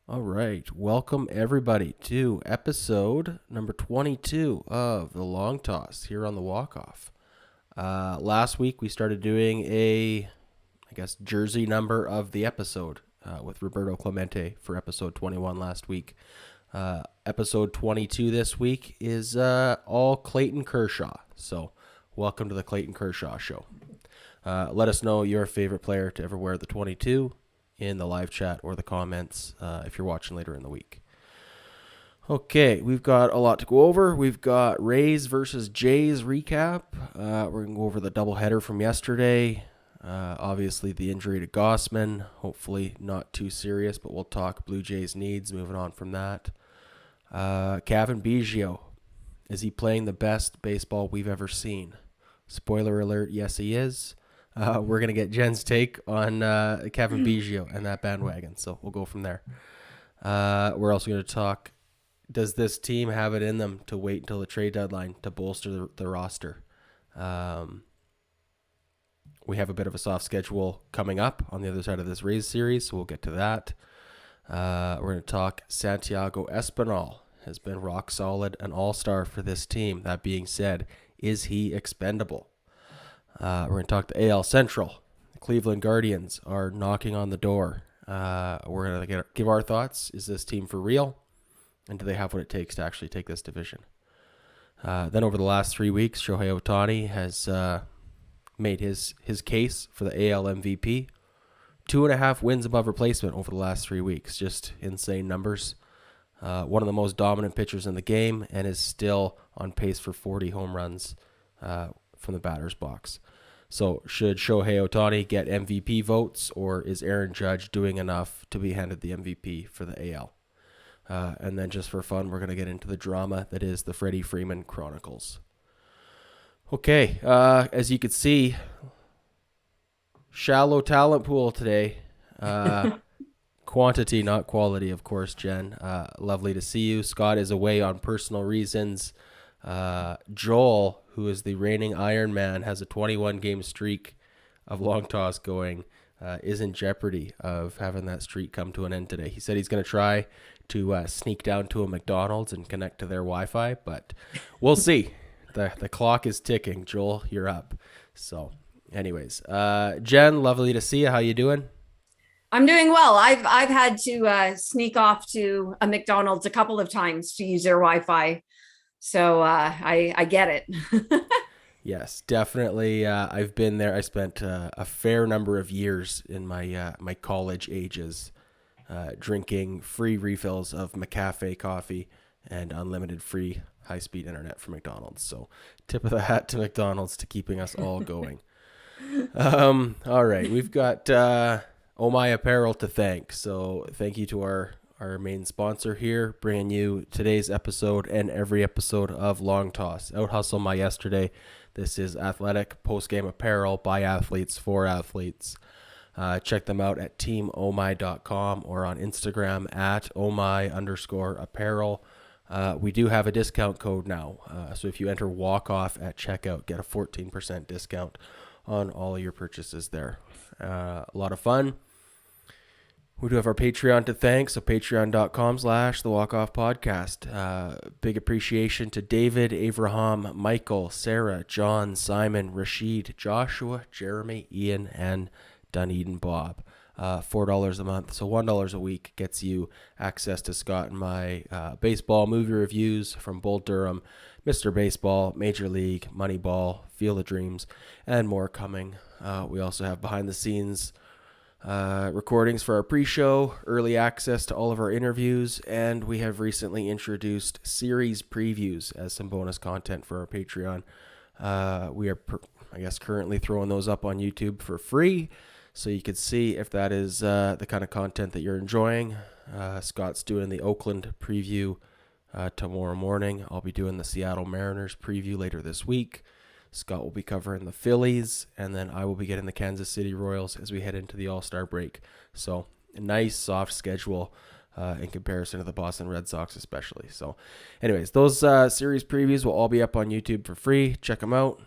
All right. Welcome, everybody, to episode number 22 of The Long Toss here on the Walkoff. Last week, we started doing jersey number of the episode with Roberto Clemente for episode 21 last week. Episode 22 this week is all Clayton Kershaw. So, welcome to the Clayton Kershaw Show. Let us know your favorite player to ever wear the 22 in the live chat or the comments if you're watching later in the week. Okay, we've got a lot to go over. We've got Rays versus Jays recap. We're going to go over the doubleheader from yesterday. Obviously, the injury to Gausman. Hopefully not too serious, but we'll talk Blue Jays needs moving on from that. Kevin Biggio. Is he playing the best baseball we've ever seen? Spoiler alert, yes he is. We're going to get Jen's take on Kevin Biggio and that bandwagon, so we'll go from there. We're also going to talk, does this team have it in them to wait until the trade deadline to bolster the roster? We have a bit of a soft schedule coming up on the other side of this Rays series, so we'll get to that. We're going to talk Santiago Espinal has been rock solid, an all-star for this team. That being said, is he expendable? We're going to talk the AL Central. The Cleveland Guardians are knocking on the door. We're going to give our thoughts. Is this team for real? And do they have what it takes to actually take this division? Then over the last 3 weeks, Shohei Ohtani has made his case for the AL MVP. 2.5 wins above replacement over the last 3 weeks. Just insane numbers. One of the most dominant pitchers in the game and is still on pace for 40 home runs from the batter's box. So should Shohei Ohtani get MVP votes, or is Aaron Judge doing enough to be handed the MVP for the AL? And then just for fun, we're going to get into the drama that is the Freddie Freeman Chronicles. Okay, as you can see, shallow talent pool today. Quantity, not quality, of course, Jen. Lovely to see you. Scott is away on personal reasons. Joel, who is the reigning Iron Man, has a 21-game streak of long toss going, is in jeopardy of having that streak come to an end today. He said he's going to try to sneak down to a McDonald's and connect to their Wi-Fi, but we'll see. The clock is ticking. Joel, you're up. So, anyways, Jen, lovely to see you. How you doing? I'm doing well. I've had to sneak off to a McDonald's a couple of times to use their Wi-Fi. So I get it. Yes, definitely. I've been there. I spent a fair number of years in my college ages drinking free refills of McCafe coffee and unlimited free high-speed internet from McDonald's. So tip of the hat to McDonald's to keeping us all going. All right, we've got Oh My Apparel to thank. So thank you to our main sponsor here, bringing you today's episode and every episode of Long Toss. Out hustle my yesterday. This is athletic post-game apparel by athletes for athletes. Check them out at teamomai.com or on Instagram at omai_apparel. We do have a discount code now. So if you enter Walkoff at checkout, get a 14% discount on all of your purchases there. A lot of fun. We do have our Patreon to thank, so patreon.com/The Walkoff Podcast. Big appreciation to David, Abraham, Michael, Sarah, John, Simon, Rashid, Joshua, Jeremy, Ian, and Dunedin Bob. $4 a month, so $1 a week gets you access to Scott and my baseball movie reviews from Bull Durham, Mr. Baseball, Major League, Moneyball, Field of Dreams, and more coming. We also have behind-the-scenes recordings for our pre-show, early access to all of our interviews, and we have recently introduced series previews as some bonus content for our Patreon. We are, currently throwing those up on YouTube for free, so you can see if that is the kind of content that you're enjoying. Scott's doing the Oakland preview tomorrow morning. I'll be doing the Seattle Mariners preview later this week. Scott will be covering the Phillies, and then I will be getting the Kansas City Royals as we head into the All-Star break. So a nice, soft schedule in comparison to the Boston Red Sox especially. So anyways, those series previews will all be up on YouTube for free. Check them out.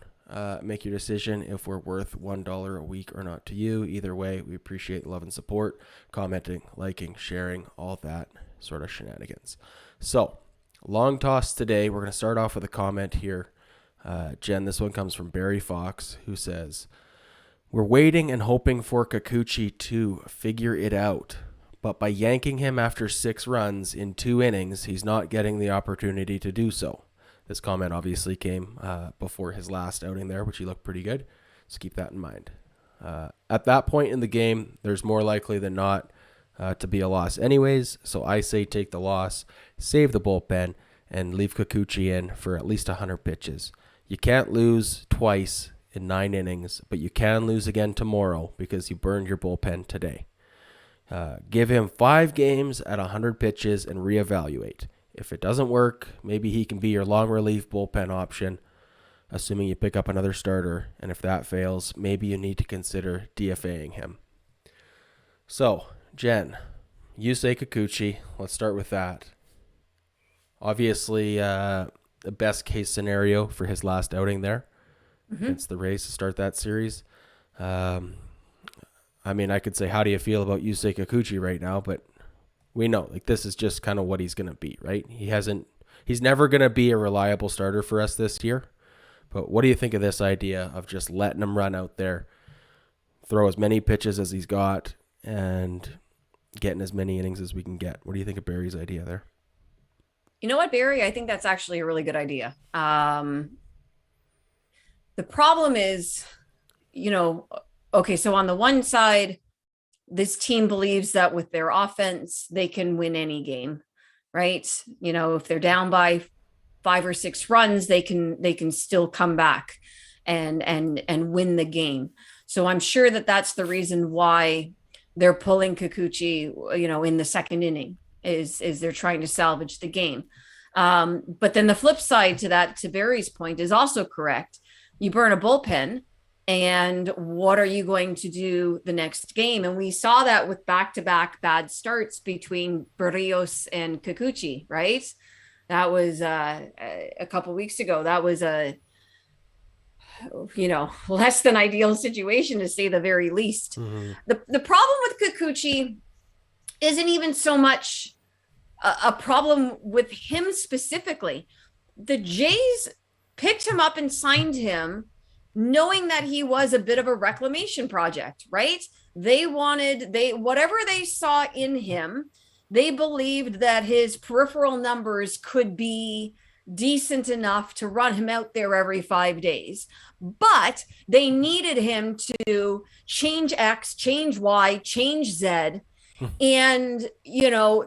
Make your decision if we're worth $1 a week or not to you. Either way, we appreciate the love and support, commenting, liking, sharing, all that sort of shenanigans. So, long toss today. We're going to start off with a comment here. Jen, this one comes from Barry Fox, who says, "We're waiting and hoping for Kikuchi to figure it out. But by yanking him after 6 runs in 2 innings, he's not getting the opportunity to do so." This comment obviously came before his last outing there, which he looked pretty good. So keep that in mind. At that point in the game, there's more likely than not to be a loss anyways. So I say take the loss, save the bullpen, and leave Kikuchi in for at least 100 pitches. You can't lose twice in 9 innings, but you can lose again tomorrow because you burned your bullpen today. Give him 5 games at 100 pitches and reevaluate. If it doesn't work, maybe he can be your long relief bullpen option, assuming you pick up another starter. And if that fails, maybe you need to consider DFAing him. So, Jen, you say Kikuchi. Let's start with that. Obviously, the best case scenario for his last outing there against the Rays to start that series. I mean, I could say, how do you feel about Yusei Kikuchi right now? But we know, like, this is just kind of what he's going to be, right? He's never going to be a reliable starter for us this year. But what do you think of this idea of just letting him run out there, throw as many pitches as he's got, and getting as many innings as we can get? What do you think of Barry's idea there? You know what, Barry? I think that's actually a really good idea. The problem is, okay, so on the one side, this team believes that with their offense, they can win any game, right? If they're down by 5 or 6 runs, they can still come back and win the game. So I'm sure that that's the reason why they're pulling Kikuchi, in the second inning is they're trying to salvage the game. But then the flip side to that, to Barry's point, is also correct. You burn a bullpen, and what are you going to do the next game? And we saw that with back-to-back bad starts between Berrios and Kikuchi, right? That was a couple weeks ago. That was a less than ideal situation, to say the very least. Mm-hmm. The problem with Kikuchi isn't even so much a problem with him specifically. The Jays picked him up and signed him knowing that he was a bit of a reclamation project, right? Whatever they saw in him, they believed that his peripheral numbers could be decent enough to run him out there every 5 days. But they needed him to change X, change Y, change Z. And,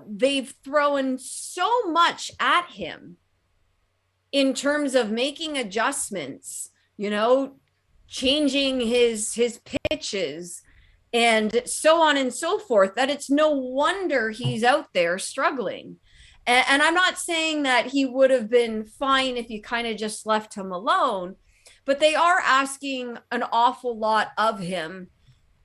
they've thrown so much at him in terms of making adjustments, changing his pitches and so on and so forth, that it's no wonder he's out there struggling. And I'm not saying that he would have been fine if you kind of just left him alone, but they are asking an awful lot of him.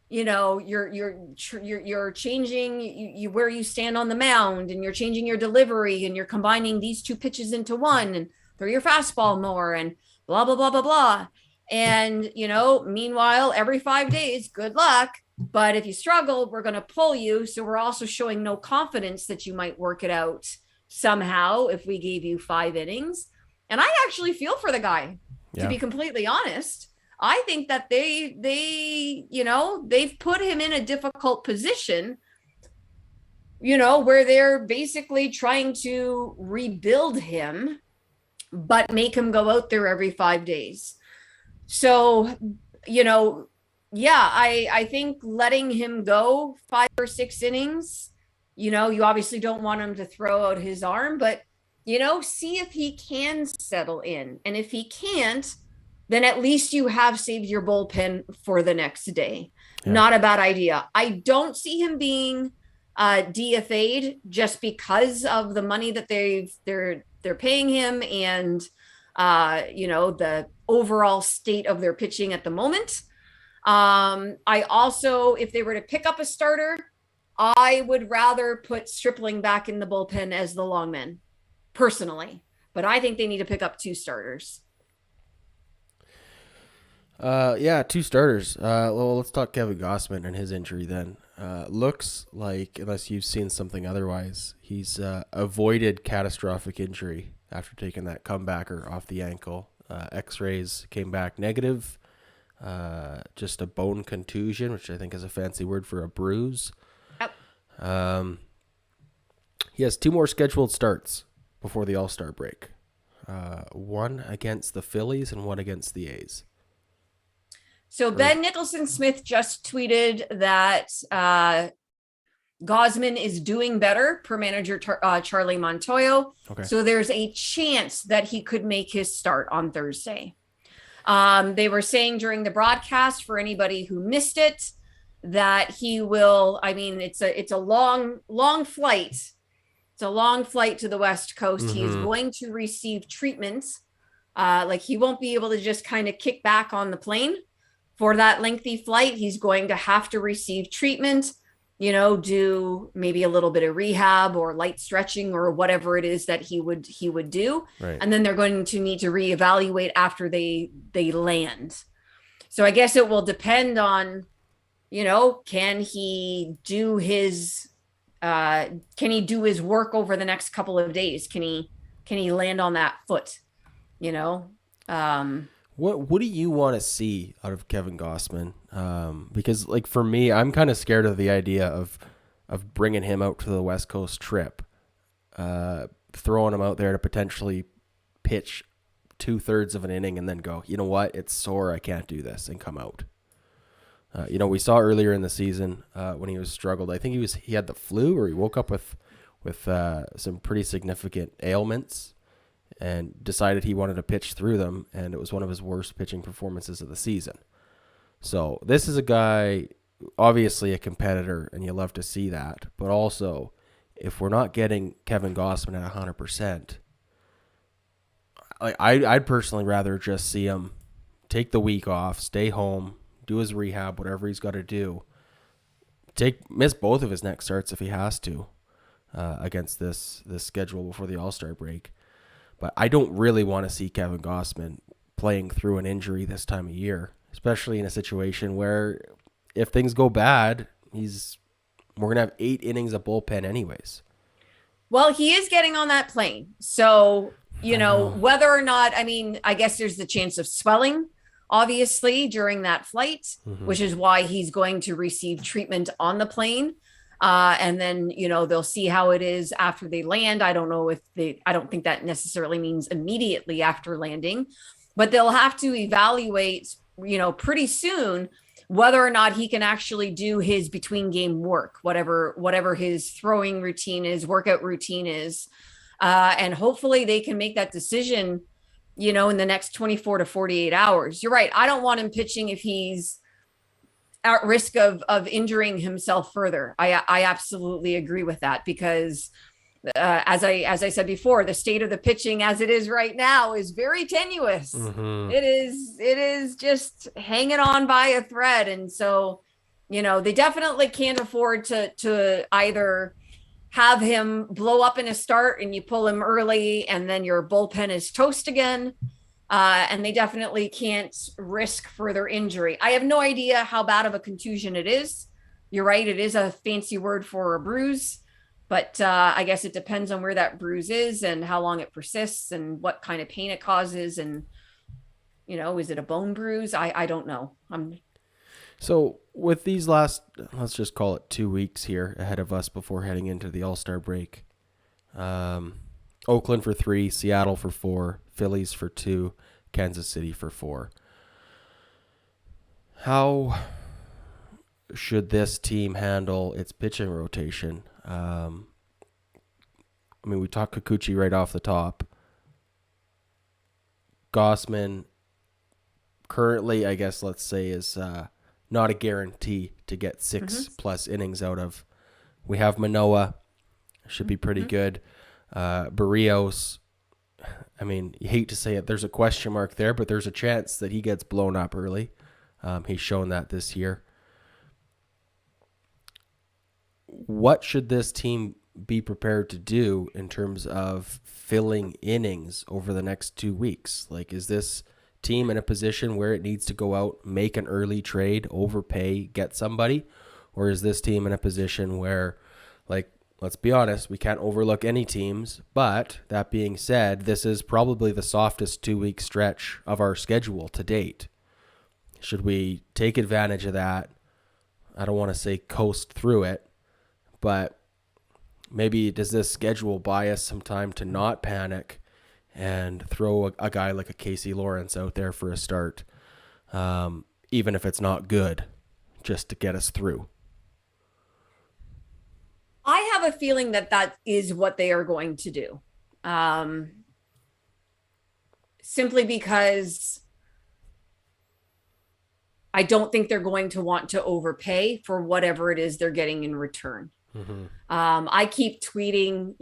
You're changing where you stand on the mound, and you're changing your delivery, and you're combining these 2 pitches into one, and throw your fastball more, and blah, blah, blah, blah, blah. And, meanwhile, every 5 days, good luck. But if you struggle, we're going to pull you. So we're also showing no confidence that you might work it out somehow if we gave you 5 innings. And I actually feel for the guy, to be completely honest. I think that they've put him in a difficult position, where they're basically trying to rebuild him, but make him go out there every 5 days. So, I think letting him go 5 or 6 innings, you obviously don't want him to throw out his arm, but, see if he can settle in. And if he can't, then at least you have saved your bullpen for the next day. Yeah. Not a bad idea. I don't see him being DFA'd just because of the money that they're paying him and the overall state of their pitching at the moment. I also, if they were to pick up a starter, I would rather put Stripling back in the bullpen as the longman, personally. But I think they need to pick up 2 starters. Yeah, two starters. Well, let's talk Kevin Gausman and his injury then. Looks like, unless you've seen something otherwise, he's avoided catastrophic injury after taking that comebacker off the ankle. X-rays came back negative. Just a bone contusion, which I think is a fancy word for a bruise. Yep. He has two more scheduled starts before the All-Star break. One against the Phillies and one against the A's. So Ben Nicholson-Smith just tweeted that Gausman is doing better per manager Charlie Montoyo. Okay. So there's a chance that he could make his start on Thursday. They were saying during the broadcast, for anybody who missed it, that he will, I mean, it's a long flight. It's a long flight to the West Coast. He's going to receive treatment. Like he won't be able to just kind of kick back on the plane for that lengthy flight. He's going to have to receive treatment, do maybe a little bit of rehab or light stretching or whatever it is that he would do. Right. And then they're going to need to reevaluate after they land. So I guess it will depend on, can he do his work over the next couple of days? Can he land on that foot? What do you want to see out of Kevin Gausman? Because like for me, I'm kind of scared of the idea of bringing him out to the West Coast trip, throwing him out there to potentially pitch 2/3 of an inning and then go, you know what, it's sore, I can't do this, and come out. We saw earlier in the season when he was struggled. I think he had the flu, or he woke up with some pretty significant ailments and decided he wanted to pitch through them, and it was one of his worst pitching performances of the season. So this is a guy, obviously a competitor, and you love to see that. But also, if we're not getting Kevin Gausman at 100%, I'd personally rather just see him take the week off, stay home, do his rehab, whatever he's got to do. Miss both of his next starts if he has to against this schedule before the All-Star break. But I don't really want to see Kevin Gausman playing through an injury this time of year, especially in a situation where if things go bad, we're going to have 8 innings of bullpen anyways. Well, he is getting on that plane. So, whether or not, I guess there's the chance of swelling, obviously, during that flight, which is why he's going to receive treatment on the plane. And then, they'll see how it is after they land. I don't know I don't think that necessarily means immediately after landing, but they'll have to evaluate, pretty soon, whether or not he can actually do his between game work, whatever his throwing routine is, workout routine is. And hopefully they can make that decision, in the next 24 to 48 hours. You're right. I don't want him pitching if he's at risk of injuring himself further. I absolutely agree with that, because as I said before, the state of the pitching as it is right now is very tenuous. It is just hanging on by a thread. And so, they definitely can't afford to either have him blow up in a start and you pull him early and then your bullpen is toast again. And they definitely can't risk further injury. I have no idea how bad of a contusion it is. You're right. It is a fancy word for a bruise, but I guess it depends on where that bruise is and how long it persists and what kind of pain it causes. And, is it a bone bruise? I don't know. So with these last, let's just call it 2 weeks here ahead of us before heading into the All-Star break, Oakland for 3, Seattle for 4, Phillies for 2, Kansas City for 4. How should this team handle its pitching rotation? We talked Kikuchi right off the top. Gausman currently, I guess, let's say, is not a guarantee to get 6 plus innings out of. We have Manoah, should be pretty good. Barrios, you hate to say it, there's a question mark there, but there's a chance that he gets blown up early. He's shown that this year. What should this team be prepared to do in terms of filling innings over the next 2 weeks? Like, is this team in a position where it needs to go out, make an early trade, overpay, get somebody? Or is this team in a position where, like, let's be honest, we can't overlook any teams, but that being said, this is probably the softest 2-week stretch of our schedule to date. Should we take advantage of that? I don't want to say coast through it, but maybe does this schedule buy us some time to not panic and throw a guy like a Casey Lawrence out there for a start, even if it's not good, just to get us through? I have a feeling that is what they are going to do. Simply because I don't think they're going to want to overpay for whatever it is they're getting in return. Mm-hmm. I keep tweeting,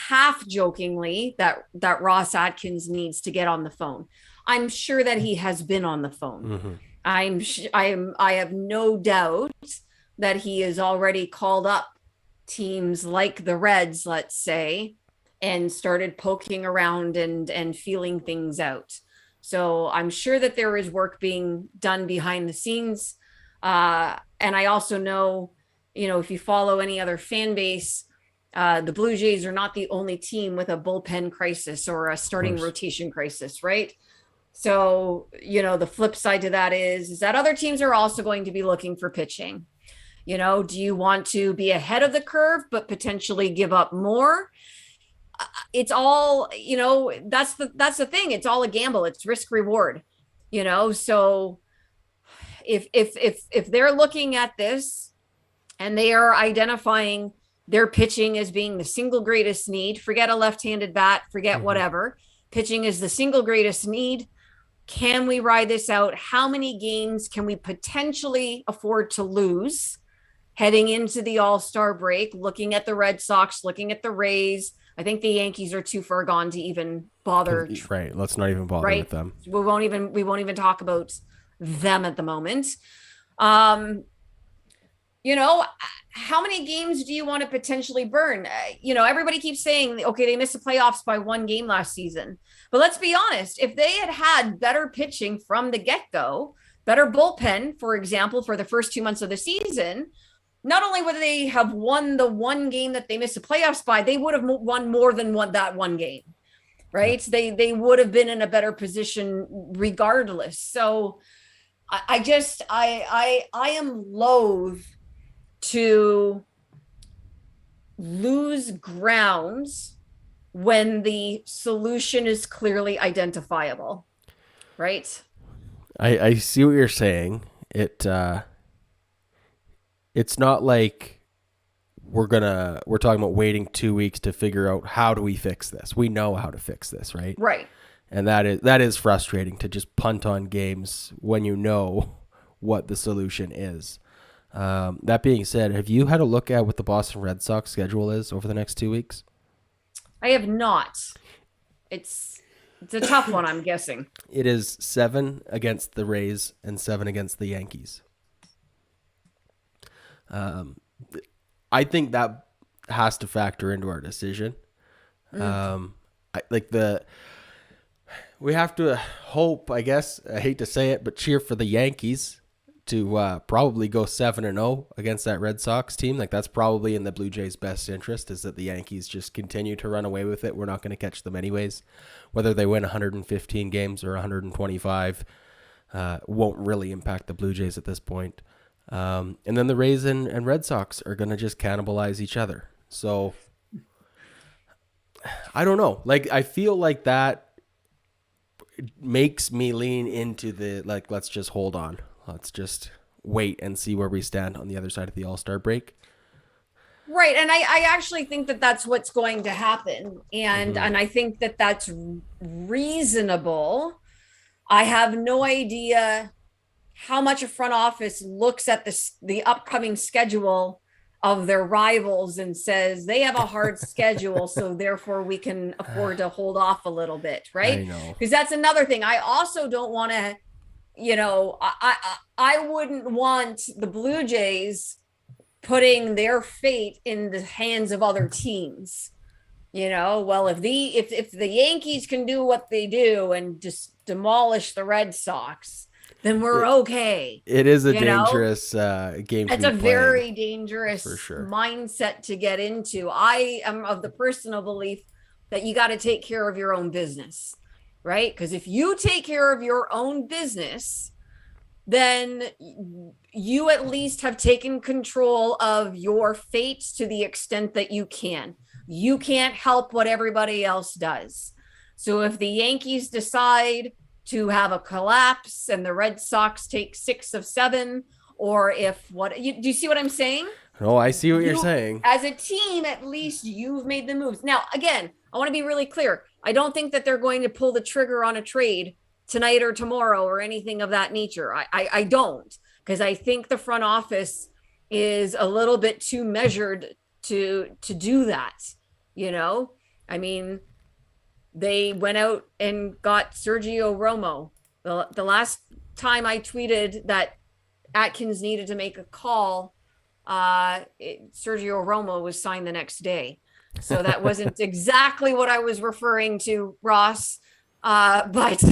half jokingly that Ross Atkins needs to get on the phone. I'm sure that he has been on the phone. Mm-hmm. I have no doubt that he has already called up teams like the Reds, let's say, and started poking around and feeling things out. So I'm sure that there is work being done behind the scenes. And I also know, if you follow any other fan base, the Blue Jays are not the only team with a bullpen crisis or a starting rotation crisis, right? So, the flip side to that is that other teams are also going to be looking for pitching. Do you want to be ahead of the curve, but potentially give up more? It's all, that's the thing. It's all a gamble. It's risk reward, so if they're looking at this and they are identifying their pitching as being the single greatest need, forget a left-handed bat, forget whatever, pitching is the single greatest need. Can we ride this out? How many games can we potentially afford to lose heading into the All-Star break, looking at the Red Sox, looking at the Rays? I think the Yankees are too far gone to even bother. Right. Let's not even bother with them. We won't even talk about them at the moment. How many games do you want to potentially burn? Everybody keeps saying, okay, they missed the playoffs by 1 game last season. But let's be honest, if they had better pitching from the get-go, better bullpen, for example, for the first 2 months of the season, not only would they have won the 1 game that they missed the playoffs by, they would have won more than that 1 game, right? Yeah. They would have been in a better position regardless. So I am loath to lose grounds when the solution is clearly identifiable, right? I see what you're saying. It's not like we're talking about waiting 2 weeks to figure out how do we fix this. We know how to fix this, right? Right. And that is frustrating to just punt on games when you know what the solution is. That being said, have you had a look at what the Boston Red Sox schedule is over the next 2 weeks? I have not. It's a tough one, I'm guessing. It is 7 against the Rays and 7 against the Yankees. I think that has to factor into our decision. We have to hope, I guess, I hate to say it, but cheer for the Yankees to probably go 7-0 against that Red Sox team. Like, that's probably in the Blue Jays' best interest, is that the Yankees just continue to run away with it. We're not going to catch them anyways. Whether they win 115 games or 125 won't really impact the Blue Jays at this point. And then the Rays and Red Sox are going to just cannibalize each other. So I don't know. Like, I feel like that makes me lean into let's just hold on. Let's just wait and see where we stand on the other side of the All-Star break. Right. And I actually think that that's what's going to happen. And I think that that's reasonable. I have no idea how much a front office looks at the upcoming schedule of their rivals and says they have a hard schedule, so therefore we can afford to hold off a little bit, right? I know. Because that's another thing. I also don't want to, I wouldn't want the Blue Jays putting their fate in the hands of other teams. Well, if the Yankees can do what they do and just demolish the Red Sox, then we're okay. It is a dangerous game to It's be a very dangerous for sure. mindset to get into. I am of the personal belief that you got to take care of your own business, right? Because if you take care of your own business, then you at least have taken control of your fate to the extent that you can. You can't help what everybody else does. So if the Yankees decide to have a collapse and the Red Sox take 6 of 7, or if do you see what I'm saying? Oh, I see what you're saying. As a team, at least you've made the moves. Now, again, I want to be really clear. I don't think that they're going to pull the trigger on a trade tonight or tomorrow or anything of that nature. I don't, because I think the front office is a little bit too measured to do that. I mean, they went out and got Sergio Romo. The last time I tweeted that Atkins needed to make a call, Sergio Romo was signed the next day. So that wasn't exactly what I was referring to, Ross. But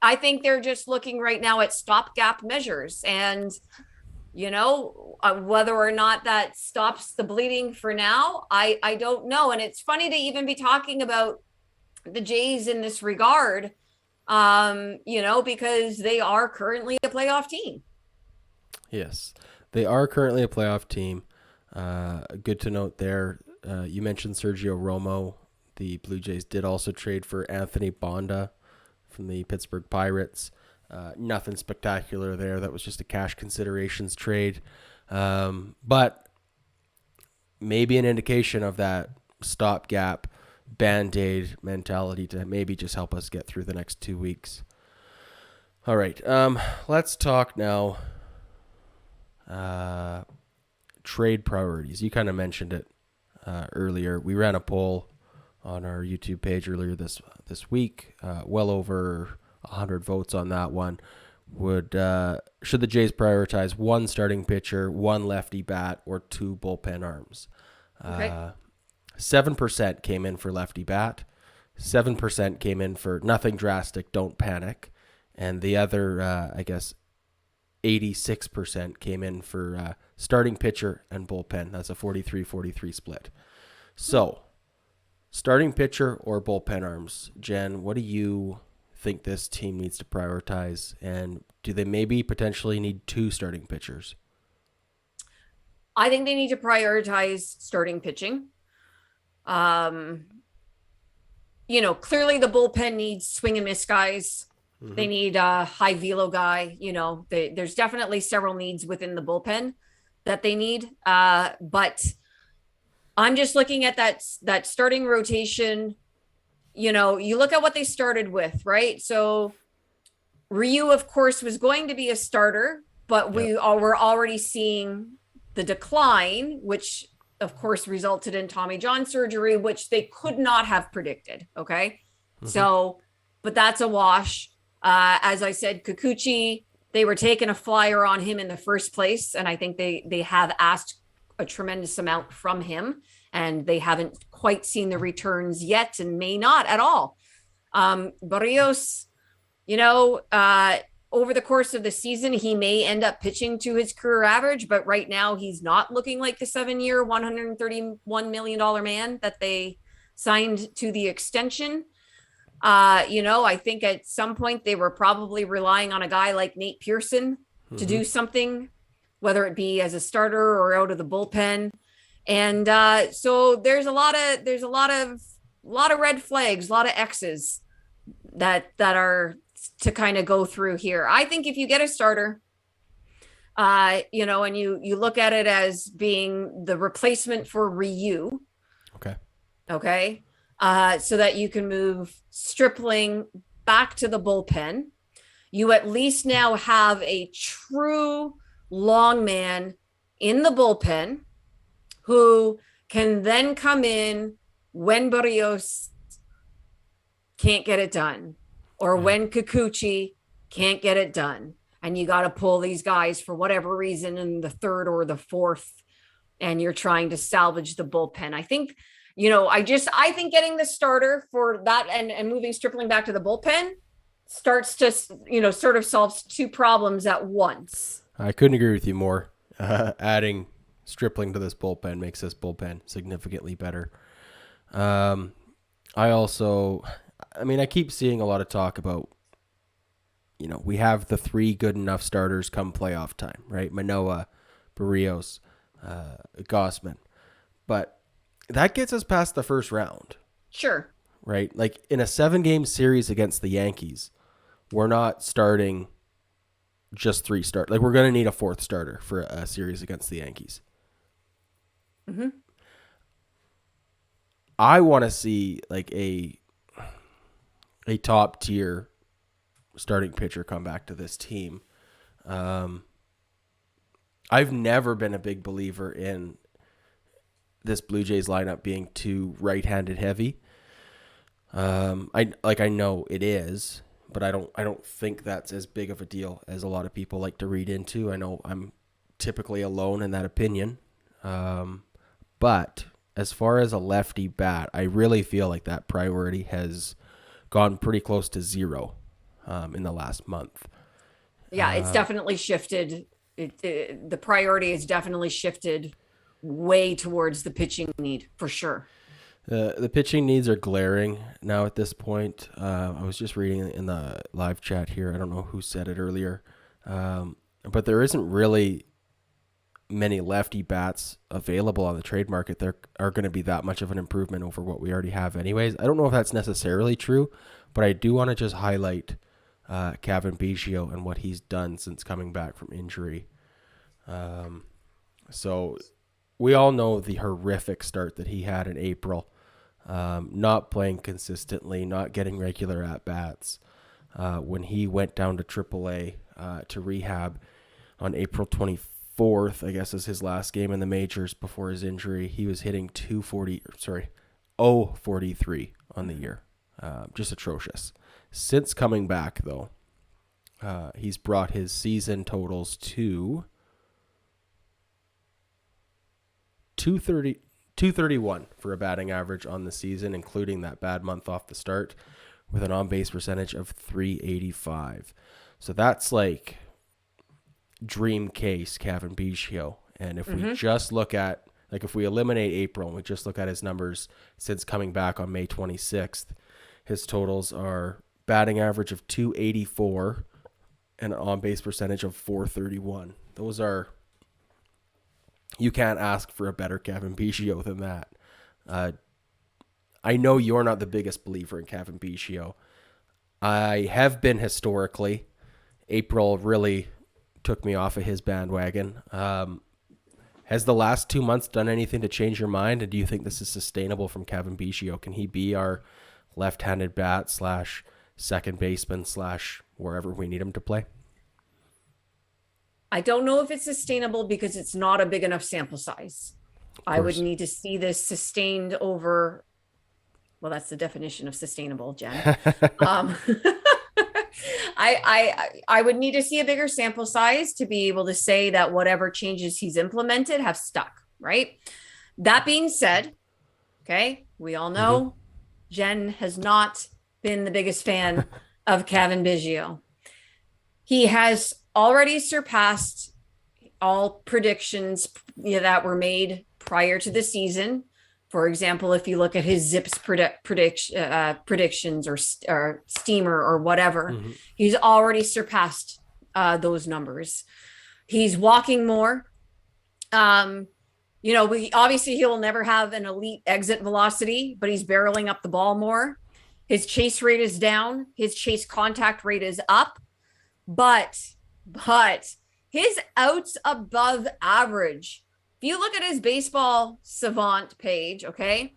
I think they're just looking right now at stopgap measures, and whether or not that stops the bleeding for now, I don't know. And it's funny to even be talking about the Jays in this regard, because they are currently a playoff team. Yes, they are currently a playoff team. Good to note there. You mentioned Sergio Romo. The Blue Jays did also trade for Anthony Bonda from the Pittsburgh Pirates. Nothing spectacular there. That was just a cash considerations trade. But maybe an indication of that stopgap Band-Aid mentality to maybe just help us get through the next 2 weeks. All right. Let's talk now. Trade priorities. You kind of mentioned it earlier. We ran a poll on our YouTube page earlier this week. Well over 100 votes on that one. Should the Jays prioritize one starting pitcher, one lefty bat, or 2 bullpen arms? Okay. 7% came in for lefty bat. 7% came in for nothing drastic, don't panic. And the other, 86% came in for starting pitcher and bullpen. That's a 43-43 split. So, starting pitcher or bullpen arms? Jen, what do you think this team needs to prioritize? And do they maybe potentially need 2 starting pitchers? I think they need to prioritize starting pitching. Clearly the bullpen needs swing and miss guys. Mm-hmm. They need a high velo guy. There's definitely several needs within the bullpen that they need. But I'm just looking at that starting rotation. You look at what they started with, right? So Ryu, of course, was going to be a starter, but we were already seeing the decline, which of course resulted in Tommy John surgery, which they could not have predicted. Okay. Mm-hmm. So, but that's a wash. As I said, Kikuchi, they were taking a flyer on him in the first place. And I think they have asked a tremendous amount from him, and they haven't quite seen the returns yet and may not at all. Barrios, over the course of the season, he may end up pitching to his career average, but right now he's not looking like the 7-year, $131 million man that they signed to the extension. I think at some point they were probably relying on a guy like Nate Pearson to do something, whether it be as a starter or out of the bullpen. And so there's a lot of red flags, a lot of X's that are to kind of go through here. I think if you get a starter, and you look at it as being the replacement for Ryu. Okay. So that you can move Stripling back to the bullpen. You at least now have a true long man in the bullpen who can then come in when Barrios can't get it done, or when Kikuchi can't get it done. And you got to pull these guys for whatever reason in the 3rd or the 4th, and you're trying to salvage the bullpen. I think, I think getting the starter for that and moving Stripling back to the bullpen starts to, sort of solves two problems at once. I couldn't agree with you more. Adding Stripling to this bullpen makes this bullpen significantly better. I keep seeing a lot of talk about, we have the three good enough starters come playoff time, right? Manoah, Barrios, Gausman. But that gets us past the first round. Sure. Right? Like in a 7-game series against the Yankees, we're not starting just 3 starters. Like we're going to need a 4th starter for a series against the Yankees. Mm-hmm. I want to see like a top tier starting pitcher come back to this team. I've never been a big believer in this Blue Jays lineup being too right-handed heavy. I know it is, but I don't think that's as big of a deal as a lot of people like to read into. I know I'm typically alone in that opinion. But as far as a lefty bat, I really feel like that priority has gone pretty close to 0 in the last month. Yeah, it's definitely shifted. The priority has definitely shifted way towards the pitching need, for sure. The pitching needs are glaring now at this point. I was just reading in the live chat here. I don't know who said it earlier, but there isn't really many lefty bats available on the trade market. There are going to be that much of an improvement over what we already have anyways. I don't know if that's necessarily true, but I do want to just highlight Kevin Biggio and what he's done since coming back from injury. So we all know the horrific start that he had in April, not playing consistently, not getting regular at-bats. When he went down to AAA to rehab on April 24th, I guess is his last game in the majors before his injury, he was hitting 0.43 on the year. Just atrocious. Since coming back, though, he's brought his season totals to 231 for a batting average on the season, including that bad month off the start, with an on-base percentage of .385. So that's like dream case Kevin Biggio. And if we just look at, like if we eliminate April and we just look at his numbers since coming back on May 26th, his totals are batting average of .284 and an on-base percentage of .431. Those are, you can't ask for a better Kevin Biggio than that. I know you're not the biggest believer in Kevin Biggio. I have been historically. April really took me off of his bandwagon. Has the last 2 months done anything to change your mind? And do you think this is sustainable from Kevin Biggio? Can he be our left-handed bat / second baseman / wherever we need him to play? I don't know if it's sustainable because it's not a big enough sample size. I would need to see this sustained over. Well, that's the definition of sustainable, Jen. I would need to see a bigger sample size to be able to say that whatever changes he's implemented have stuck, right? That being said, okay, we all know Jen has not been the biggest fan of Kevin Biggio. He has already surpassed all predictions that were made prior to the season. For example, if you look at his ZiPS predictions or Steamer or whatever, he's already surpassed those numbers. He's walking more. Obviously he'll never have an elite exit velocity, but he's barreling up the ball more. His chase rate is down. His chase contact rate is up. But his outs above average, if you look at his baseball savant page, okay,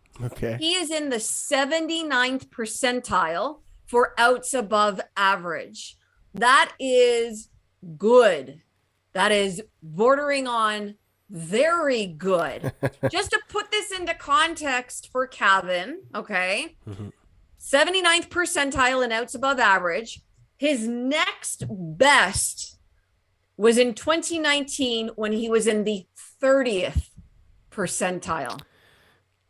he is in the 79th percentile for outs above average. That is good. That is bordering on very good. Just to put this into context for Kevin, okay, 79th percentile in outs above average. His next best was in 2019 when he was in the 30th percentile.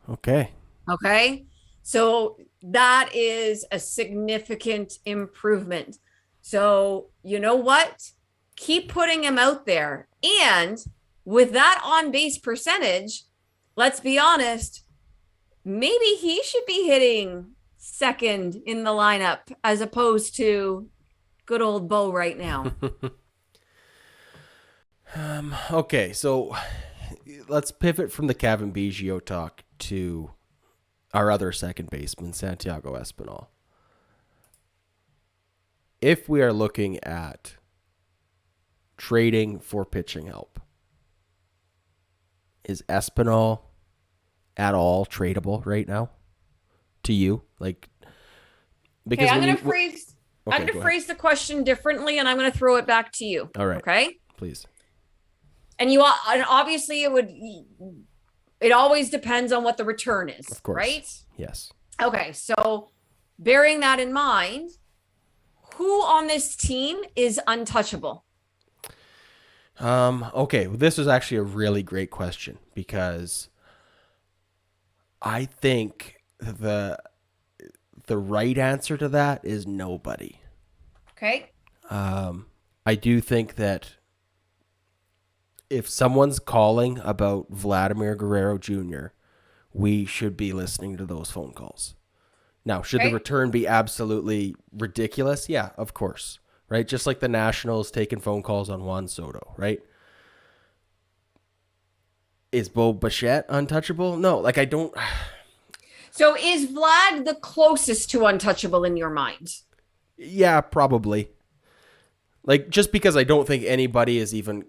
Okay. Okay. So that is a significant improvement. So, you know what? Keep putting him out there. And with that on base percentage, let's be honest, maybe he should be hitting second in the lineup as opposed to good old Bo right now. Okay, so let's pivot from the Kevin Biggio talk to our other second baseman, Santiago Espinal. If we are looking at trading for pitching help, is Espinal at all tradable right now to you? Like, because okay, I'm gonna phrase the question differently, and I'm gonna throw it back to you. All right. Okay. Please. And obviously it always depends on what the return is, Of course. Right? Yes. Okay, so bearing that in mind, who on this team is untouchable? Okay, well, this was actually a really great question because I think the right answer to that is nobody. Okay. I do think that if someone's calling about Vladimir Guerrero Jr., we should be listening to those phone calls. Now, should the return be absolutely ridiculous? Yeah, of course. Right? Just like the Nationals taking phone calls on Juan Soto, right? Is Bo Bichette untouchable? No, like I don't. So is Vlad the closest to untouchable in your mind? Yeah, probably. Like, just because I don't think anybody is even.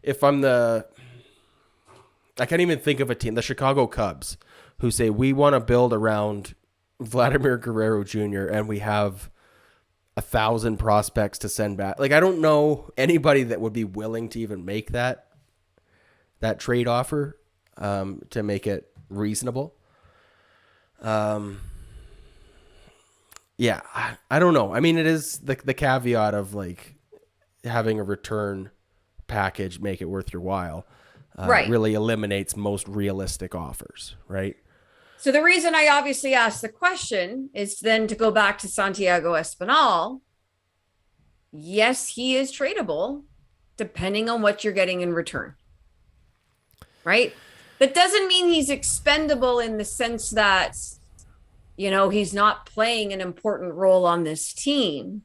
If I'm I can't even think of a team, the Chicago Cubs, who say we want to build around Vladimir Guerrero Jr. and we have 1,000 prospects to send back. Like, I don't know anybody that would be willing to even make that trade offer to make it reasonable. Yeah, I don't know. I mean, it is the caveat of like having a return package make it worth your while. Right. Really eliminates most realistic offers, right? So the reason I obviously asked the question is then to go back to Santiago Espinal. Yes, he is tradable depending on what you're getting in return. Right? That doesn't mean he's expendable in the sense that, he's not playing an important role on this team.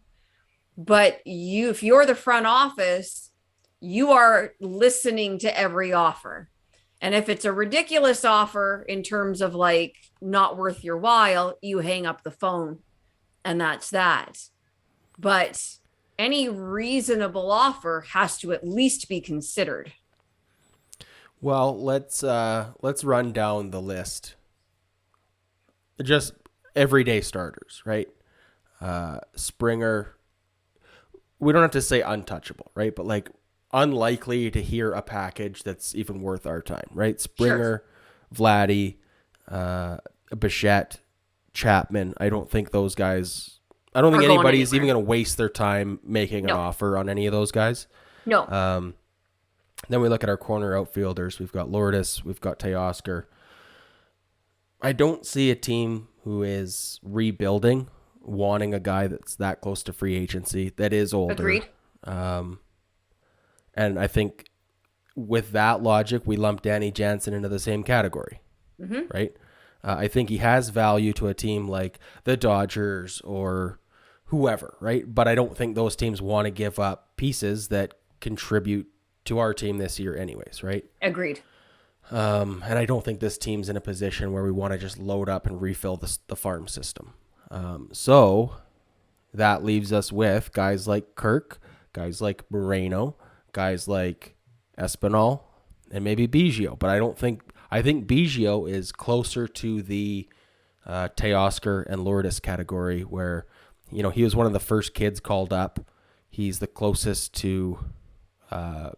But if you're the front office, you are listening to every offer. And if it's a ridiculous offer in terms of like not worth your while, you hang up the phone and that's that. But any reasonable offer has to at least be considered. Well, let's run down the list. Just everyday starters, right? Springer. We don't have to say untouchable, right? But like unlikely to hear a package that's even worth our time, right? Springer, sure. Vladdy, Bichette, Chapman. I don't think those guys. I don't think anybody's even going to waste their time making an offer on any of those guys. No. Then we look at our corner outfielders. We've got Lourdes. We've got Teoscar. I don't see a team who is rebuilding wanting a guy that's that close to free agency that is older. Agreed. And I think with that logic, we lump Danny Jansen into the same category, right? I think he has value to a team like the Dodgers or whoever, right? But I don't think those teams want to give up pieces that contribute to our team this year anyways, right? Agreed. And I don't think this team's in a position where we want to just load up and refill the farm system. So that leaves us with guys like Kirk, guys like Moreno, guys like Espinal, and maybe Biggio. But I think Biggio is closer to the Teoscar and Lourdes category where, he was one of the first kids called up. He's the closest to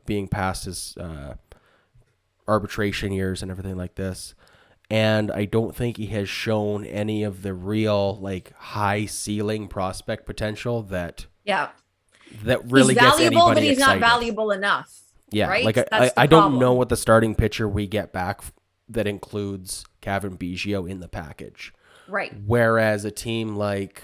being past his arbitration years and everything like this. And I don't think he has shown any of the real like high ceiling prospect potential that really gets anybody excited. But he's not valuable enough. Yeah, right? like I don't know what the starting pitcher we get back that includes Kevin Biggio in the package. Right. Whereas a team like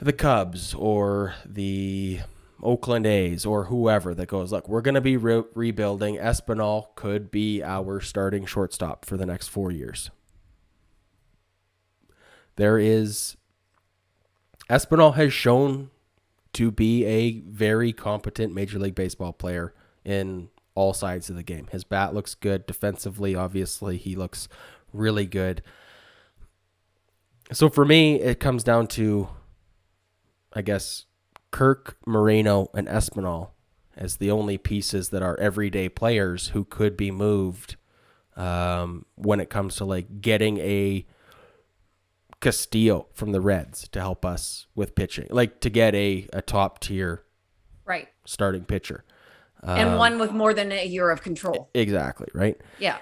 the Cubs or the Oakland A's or whoever that goes, look, we're going to be rebuilding. Espinal could be our starting shortstop for the next 4 years. Espinal has shown to be a very competent Major League Baseball player in all sides of the game. His bat looks good. Defensively, obviously, he looks really good. So for me, it comes down to, I guess, Kirk, Moreno, and Espinal as the only pieces that are everyday players who could be moved when it comes to like getting a Castillo from the Reds to help us with pitching, like to get a top tier right starting pitcher. And one with more than a year of control. Exactly, right? Yeah.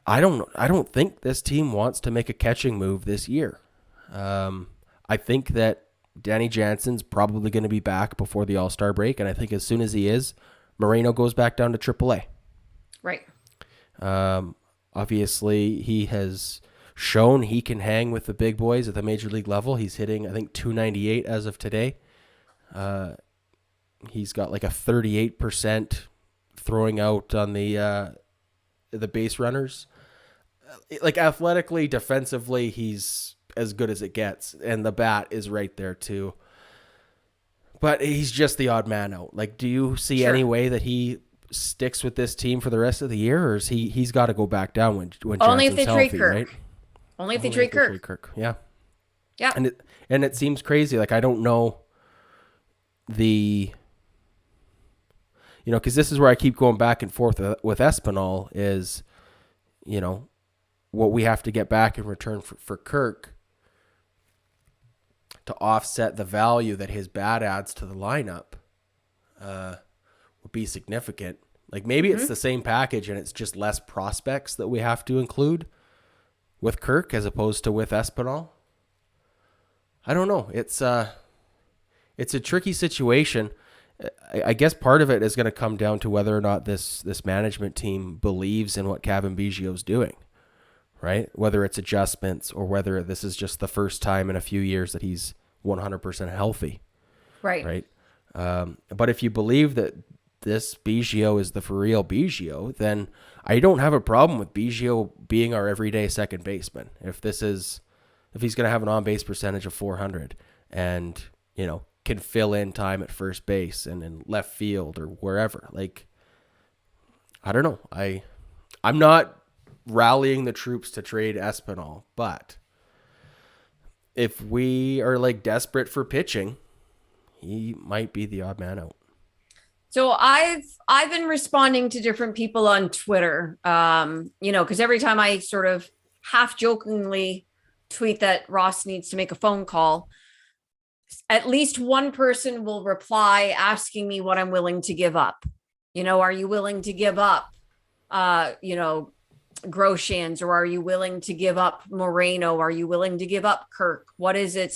I don't think this team wants to make a catching move this year. I think that Danny Jansen's probably going to be back before the All-Star break, and I think as soon as he is, Moreno goes back down to AAA. Right. Obviously, he has shown he can hang with the big boys at the major league level. He's hitting, I think, 298 as of today. He's got like a 38% throwing out on the base runners. Like athletically, defensively, he's as good as it gets, and the bat is right there too. But he's just the odd man out. Like, do you see any way that he sticks with this team for the rest of the year, or is he's got to go back down when only Johnson's if they healthy, trade Kirk? right? Only if they trade Kirk. Yeah. Yeah. And it seems crazy. Like, I don't know because this is where I keep going back and forth with Espinal is, what we have to get back in return for Kirk to offset the value that his bat adds to the lineup would be significant. Like maybe it's the same package and it's just less prospects that we have to include with Kirk as opposed to with Espinal. I don't know. It's a tricky situation. I guess part of it is going to come down to whether or not this management team believes in what Kevin Biggio's doing, right? Whether it's adjustments or whether this is just the first time in a few years that he's 100% healthy. Right. But if you believe that this Biggio is the for real Biggio, then I don't have a problem with Biggio being our everyday second baseman. If he's going to have an on-base percentage of 400 and, can fill in time at first base and in left field or wherever. Like, I don't know. I'm not rallying the troops to trade Espinal, but if we are like desperate for pitching, he might be the odd man out. So I've been responding to different people on Twitter, because every time I sort of half jokingly tweet that Ross needs to make a phone call, at least one person will reply asking me what I'm willing to give up. Are you willing to give up, Groshans, or are you willing to give up Moreno? Are you willing to give up Kirk? What is it?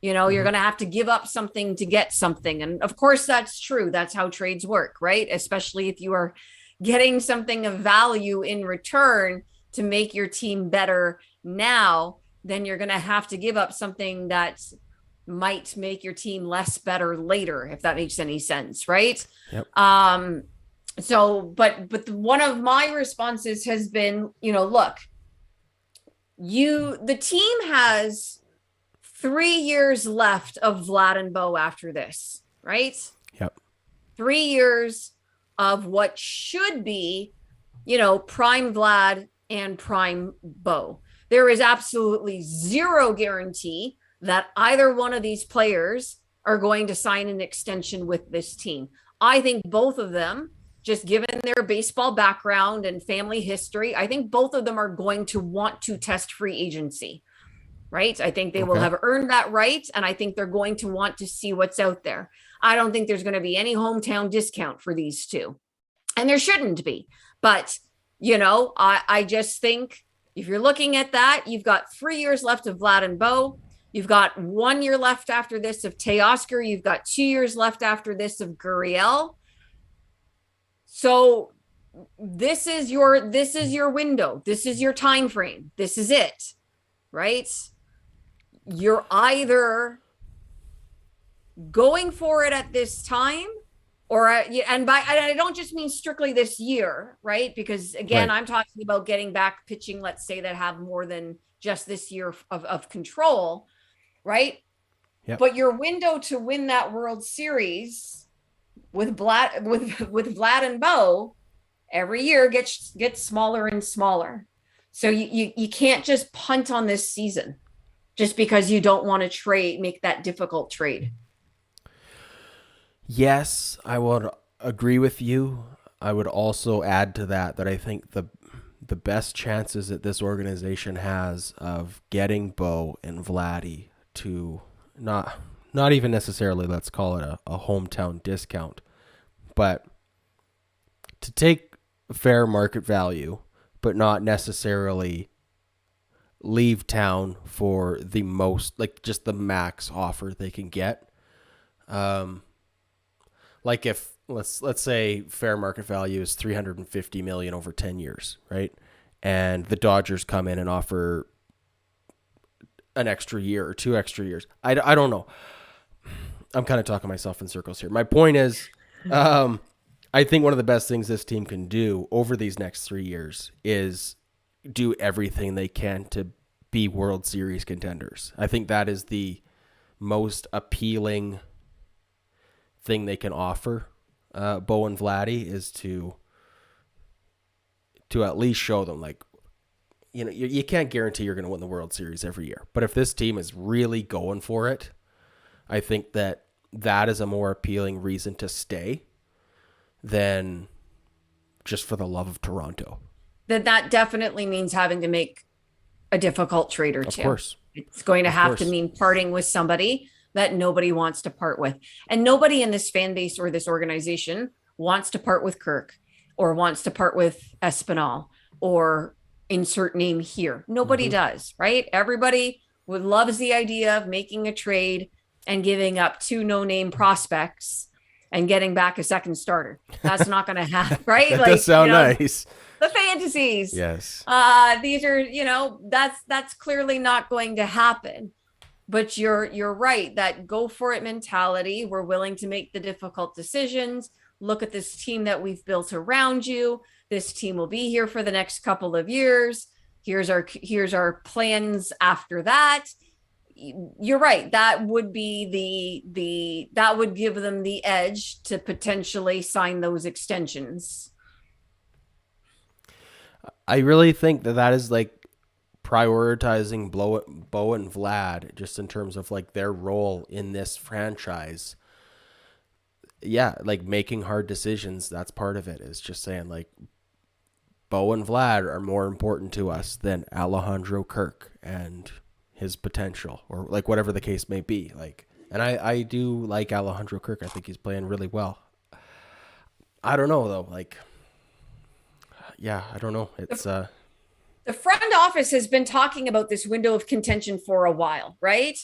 You're going to have to give up something to get something. And of course, that's true. That's how trades work, right? Especially if you are getting something of value in return to make your team better now, then you're going to have to give up something that might make your team less better later, if that makes any sense, right? Yep. But one of my responses has been, look, the team has 3 years left of Vlad and Bo after this, right? Yep. 3 years of what should be, prime Vlad and prime Bo. There is absolutely zero guarantee that either one of these players are going to sign an extension with this team. I think both of them, just given their baseball background and family history, I think both of them are going to want to test free agency, right? I think they will have earned that right. And I think they're going to want to see what's out there. I don't think there's going to be any hometown discount for these two. And there shouldn't be. But, I just think if you're looking at that, you've got 3 years left of Vlad and Bo. You've got 1 year left after this of Teoscar. You've got 2 years left after this of Gurriel. So this is your window. This is your time frame. This is it, right? You're either going for it at this time, or and I don't just mean strictly this year, right? Because again, Right. I'm talking about getting back pitching, let's say, that have more than just this year of control, right? Yep. But your window to win that World Series with Vlad and Bo every year gets smaller and smaller. So you can't just punt on this season just because you don't want to make that difficult trade. Yes, I would agree with you. I would also add to that I think the best chances that this organization has of getting Bo and Vladdy to not even necessarily, let's call it a hometown discount, but to take fair market value, but not necessarily leave town for the most, like just the max offer they can get. Like if let's say fair market value is 350 million over 10 years, right? And the Dodgers come in and offer an extra year or 2 extra years. I don't know. I'm kind of talking myself in circles here. My point is, I think one of the best things this team can do over these next 3 years is do everything they can to be World Series contenders. I think that is the most appealing thing they can offer Bo and Vladdy, is to at least show them, like, you know, you can't guarantee you're going to win the World Series every year, but if this team is really going for it, I think that is a more appealing reason to stay than just for the love of Toronto. That definitely means having to make a difficult trade or two. Of course. It's going to have to mean parting with somebody that nobody wants to part with. And nobody in this fan base or this organization wants to part with Kirk or wants to part with Espinal or insert name here. Nobody does, right? Everybody loves the idea of making a trade and giving up 2 no-name prospects and getting back a second starter. That's not going to happen, right? That does sound nice. The fantasies. Yes. These are, that's clearly not going to happen. But you're right, that go for it mentality. We're willing to make the difficult decisions. Look at this team that we've built around you. This team will be here for the next couple of years. Here's our plans after that. You're right. That would be that would give them the edge to potentially sign those extensions. I really think that is like prioritizing Bo and Vlad, just in terms of like their role in this franchise. Yeah, like making hard decisions, that's part of it. Is just saying, like, Bo and Vlad are more important to us than Alejandro Kirk and his potential, or like whatever the case may be. Like, and I do like Alejandro Kirk. I think he's playing really well. I don't know though. Like, yeah, I don't know. It's the front office has been talking about this window of contention for a while, right?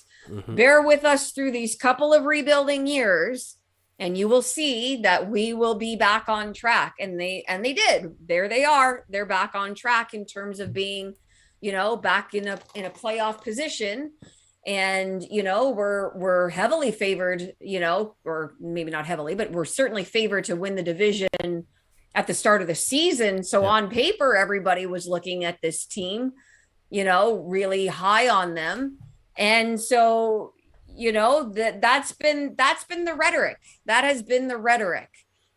Bear with us through these couple of rebuilding years, and you will see that we will be back on track. And they did. There they are. They're back on track in terms of being, back in a playoff position. And, we're heavily favored, or maybe not heavily, but we're certainly favored to win the division at the start of the season. So on paper, everybody was looking at this team, really high on them. And so, that's been the rhetoric. That has been the rhetoric.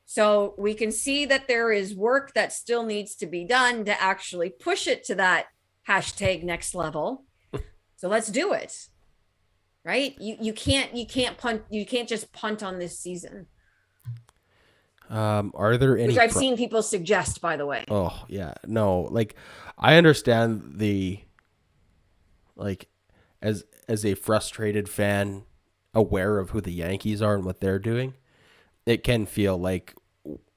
So we can see that there is work that still needs to be done to actually push it to that hashtag next level. So let's do it. Right? You can't punt. You can't just punt on this season. Are there any? Which I've seen people suggest, by the way. Oh yeah, no. Like, I understand as a frustrated fan, aware of who the Yankees are and what they're doing, it can feel like,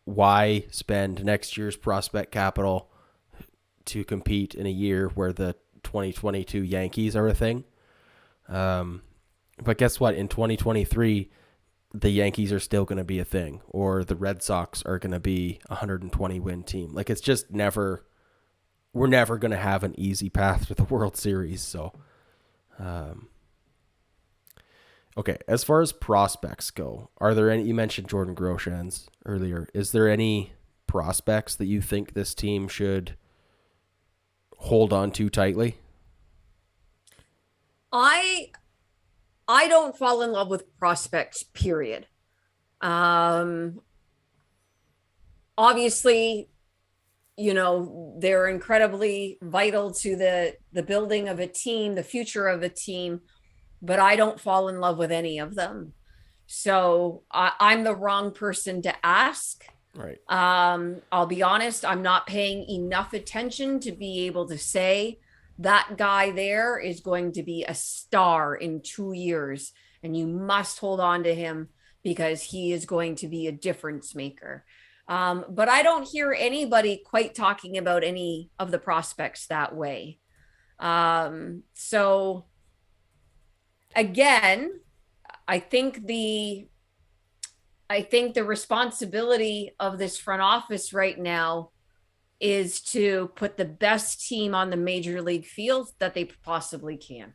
why spend next year's prospect capital to compete in a year where the 2022 Yankees are a thing? But guess what? In 2023, the Yankees are still going to be a thing, or the Red Sox are going to be a 120 win team. Like, it's just we're never going to have an easy path to the World Series. So, okay. As far as prospects go, are there any, you mentioned Jordan Groshans earlier. Is there any prospects that you think this team should hold on to tightly? I don't fall in love with prospects, period. Obviously, they're incredibly vital to the building of a team, the future of a team, but I don't fall in love with any of them. So I'm the wrong person to ask. Right. I'll be honest, I'm not paying enough attention to be able to say that guy there is going to be a star in 2 years, and you must hold on to him because he is going to be a difference maker. But I don't hear anybody quite talking about any of the prospects that way. So again, I think the responsibility of this front office right now is to put the best team on the major league field that they possibly can.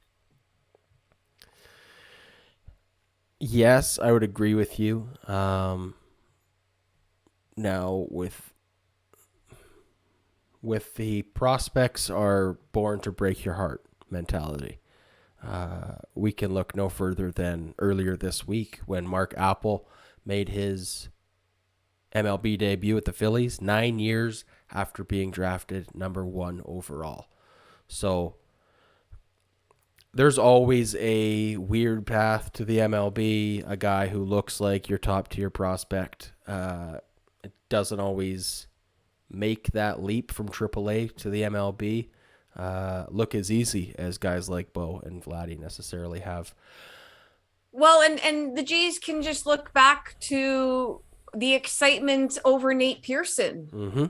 Yes, I would agree with you. Now with the prospects are born to break your heart mentality, we can look no further than earlier this week when Mark Appel made his MLB debut at the Phillies 9 years after being drafted number 1 overall. So there's always a weird path to the MLB, a guy who looks like your top tier prospect. It doesn't always make that leap from AAA to the MLB look as easy as guys like Bo and Vladdy necessarily have. Well, and the Jays can just look back to the excitement over Nate Pearson. Mm-hmm.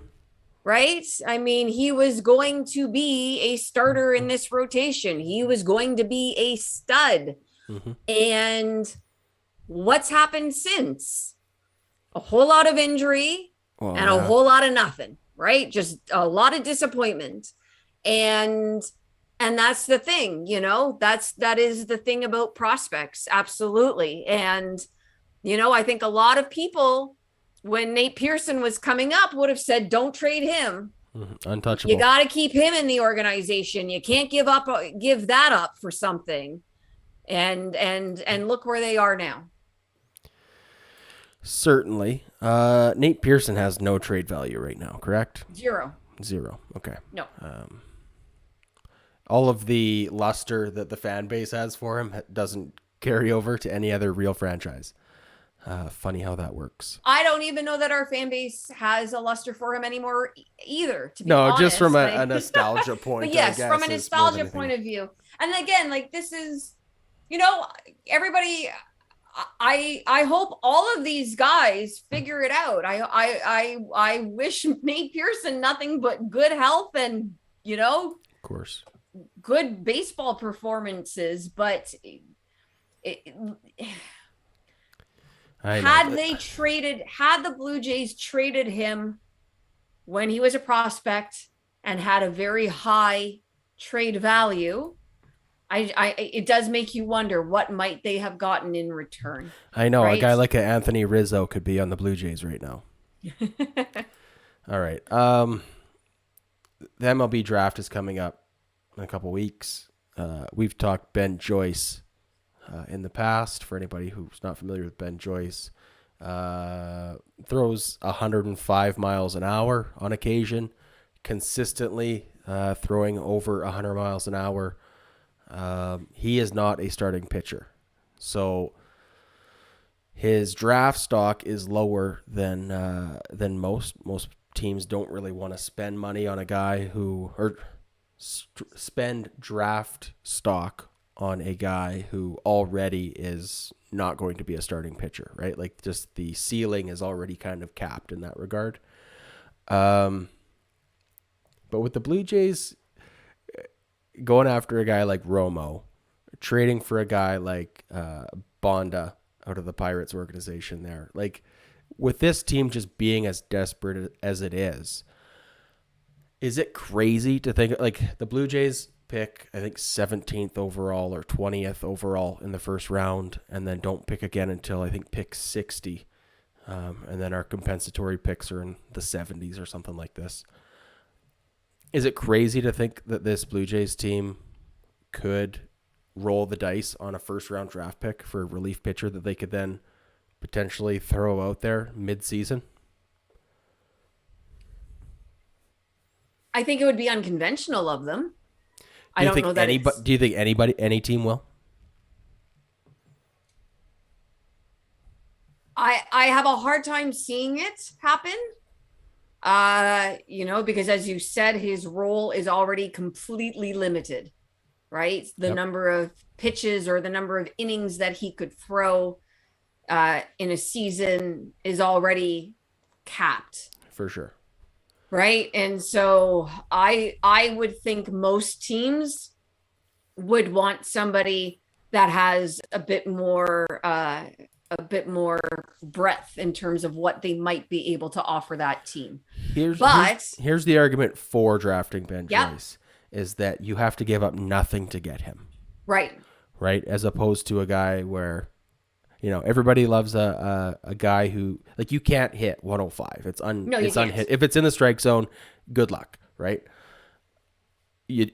Right? I mean, he was going to be a starter in this rotation. He was going to be a stud. Mm-hmm. And what's happened since? A whole lot of injury and a whole lot of nothing, right? Just a lot of disappointment. And that's the thing, that is the thing about prospects. Absolutely. And, I think a lot of people, when Nate Pearson was coming up, would have said, don't trade him. Untouchable. You got to keep him in the organization. You can't give that up for something. And look where they are now. Certainly. Nate Pearson has no trade value right now, correct? Zero. Okay. No. All of the luster that the fan base has for him doesn't carry over to any other real franchise. Funny how that works. I don't even know that our fan base has a luster for him anymore either, to be honest. Just from a nostalgia point. But yes, from a nostalgia point of view. And again, like, this is, everybody, I hope all of these guys figure it out. I wish Nate Pearson nothing but good health and, of course, good baseball performances, but had the Blue Jays traded him when he was a prospect and had a very high trade value, it does make you wonder what might they have gotten in return. I know, right? A guy like Anthony Rizzo could be on the Blue Jays right now. All right. The MLB draft is coming up in a couple weeks. We've talked Ben Joyce in the past. For anybody who's not familiar with Ben Joyce, throws 105 miles an hour on occasion, consistently throwing over 100 miles an hour. He is not a starting pitcher, so his draft stock is lower than most teams don't really want to spend money on a guy spend draft stock on a guy who already is not going to be a starting pitcher, right? Like, just the ceiling is already kind of capped in that regard. But with the Blue Jays going after a guy like Romo, trading for a guy like Bonda out of the Pirates organization there. Like, with this team just being as desperate as it is it crazy to think, like, the Blue Jays pick, I think, 17th overall or 20th overall in the first round, and then don't pick again until, I think, pick 60. And then our compensatory picks are in the 70s or something like this. Is it crazy to think that this Blue Jays team could roll the dice on a first-round draft pick for a relief pitcher that they could then potentially throw out there mid-season? I think it would be unconventional of them. I don't know that Do you think any team will? I have a hard time seeing it happen. Because as you said, his role is already completely limited, right? The number of pitches or the number of innings that he could throw in a season is already capped. For sure. Right. And so I would think most teams would want somebody that has a bit more breadth in terms of what they might be able to offer that team. Here's the argument for drafting Ben Joyce, is that you have to give up nothing to get him. Right. Right. As opposed to a guy where, everybody loves a guy who, like, you can't hit 105. It's unhit. If it's in the strike zone, good luck. Right.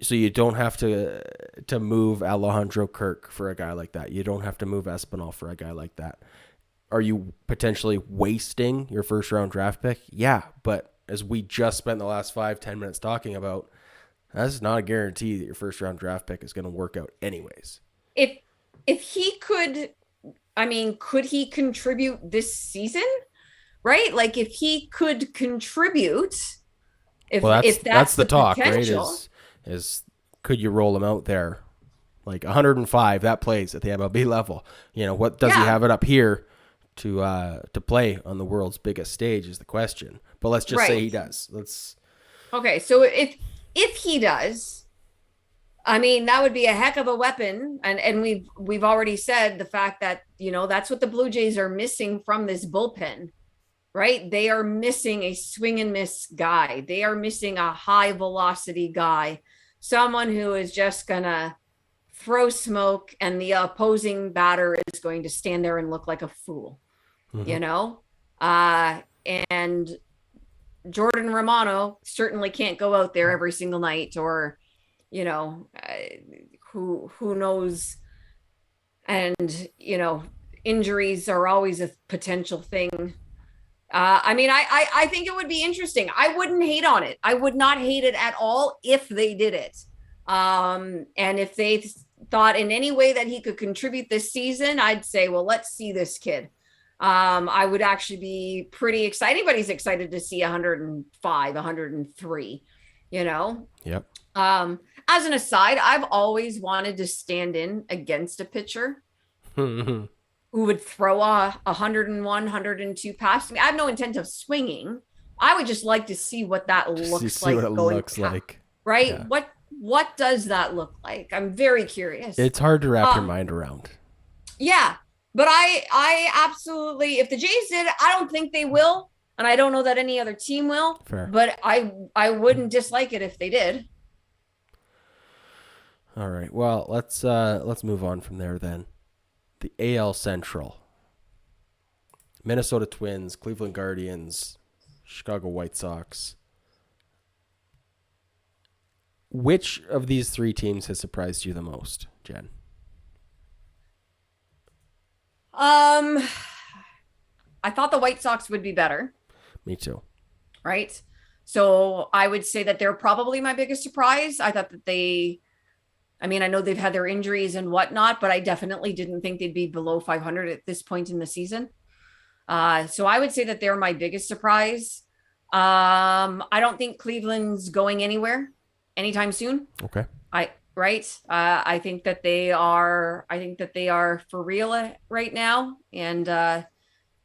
So you don't have to move Alejandro Kirk for a guy like that. You don't have to move Espinal for a guy like that. Are you potentially wasting your first round draft pick? Yeah, but as we just spent the last 5-10 minutes talking about, that's not a guarantee that your first round draft pick is going to work out anyways. If he could he contribute this season? Right? Like, if he could contribute, if that's the talk, right? Is could you roll him out there? Like 105, that plays at the MLB level. What does he have it up here to play on the world's biggest stage is the question. But let's just say he does. Okay, so if he does, that would be a heck of a weapon. And we've already said the fact that, that's what the Blue Jays are missing from this bullpen. Right? They are missing a swing and miss guy. They are missing a high velocity guy. Someone who is just going to throw smoke and the opposing batter is going to stand there and look like a fool, and Jordan Romano certainly can't go out there every single night, or, who knows. And, injuries are always a potential thing. I think it would be interesting. I wouldn't hate on it. I would not hate it at all if they did it. And if they thought in any way that he could contribute this season, I'd say, well, let's see this kid. I would actually be pretty excited. Anybody's excited to see 105, 103, Yep. As an aside, I've always wanted to stand in against a pitcher who would throw a 101, 102 past me. I have no intent of swinging. I would just like to see what that looks like. Right? Yeah. What does that look like? I'm very curious. It's hard to wrap your mind around. Yeah. But I absolutely, if the Jays did, I don't think they will. And I don't know that any other team will. Fair. But I wouldn't dislike it if they did. All right. Well, let's move on from there then. The AL Central. Minnesota Twins, Cleveland Guardians, Chicago White Sox. Which of these three teams has surprised you the most, Jen? I thought the White Sox would be better. Me too. Right? So I would say that they're probably my biggest surprise. I thought that I know they've had their injuries and whatnot, but I definitely didn't think they'd be below 500 at this point in the season. So I would say that they're my biggest surprise. I don't think Cleveland's going anywhere anytime soon. Okay. I think that they are for real right now. And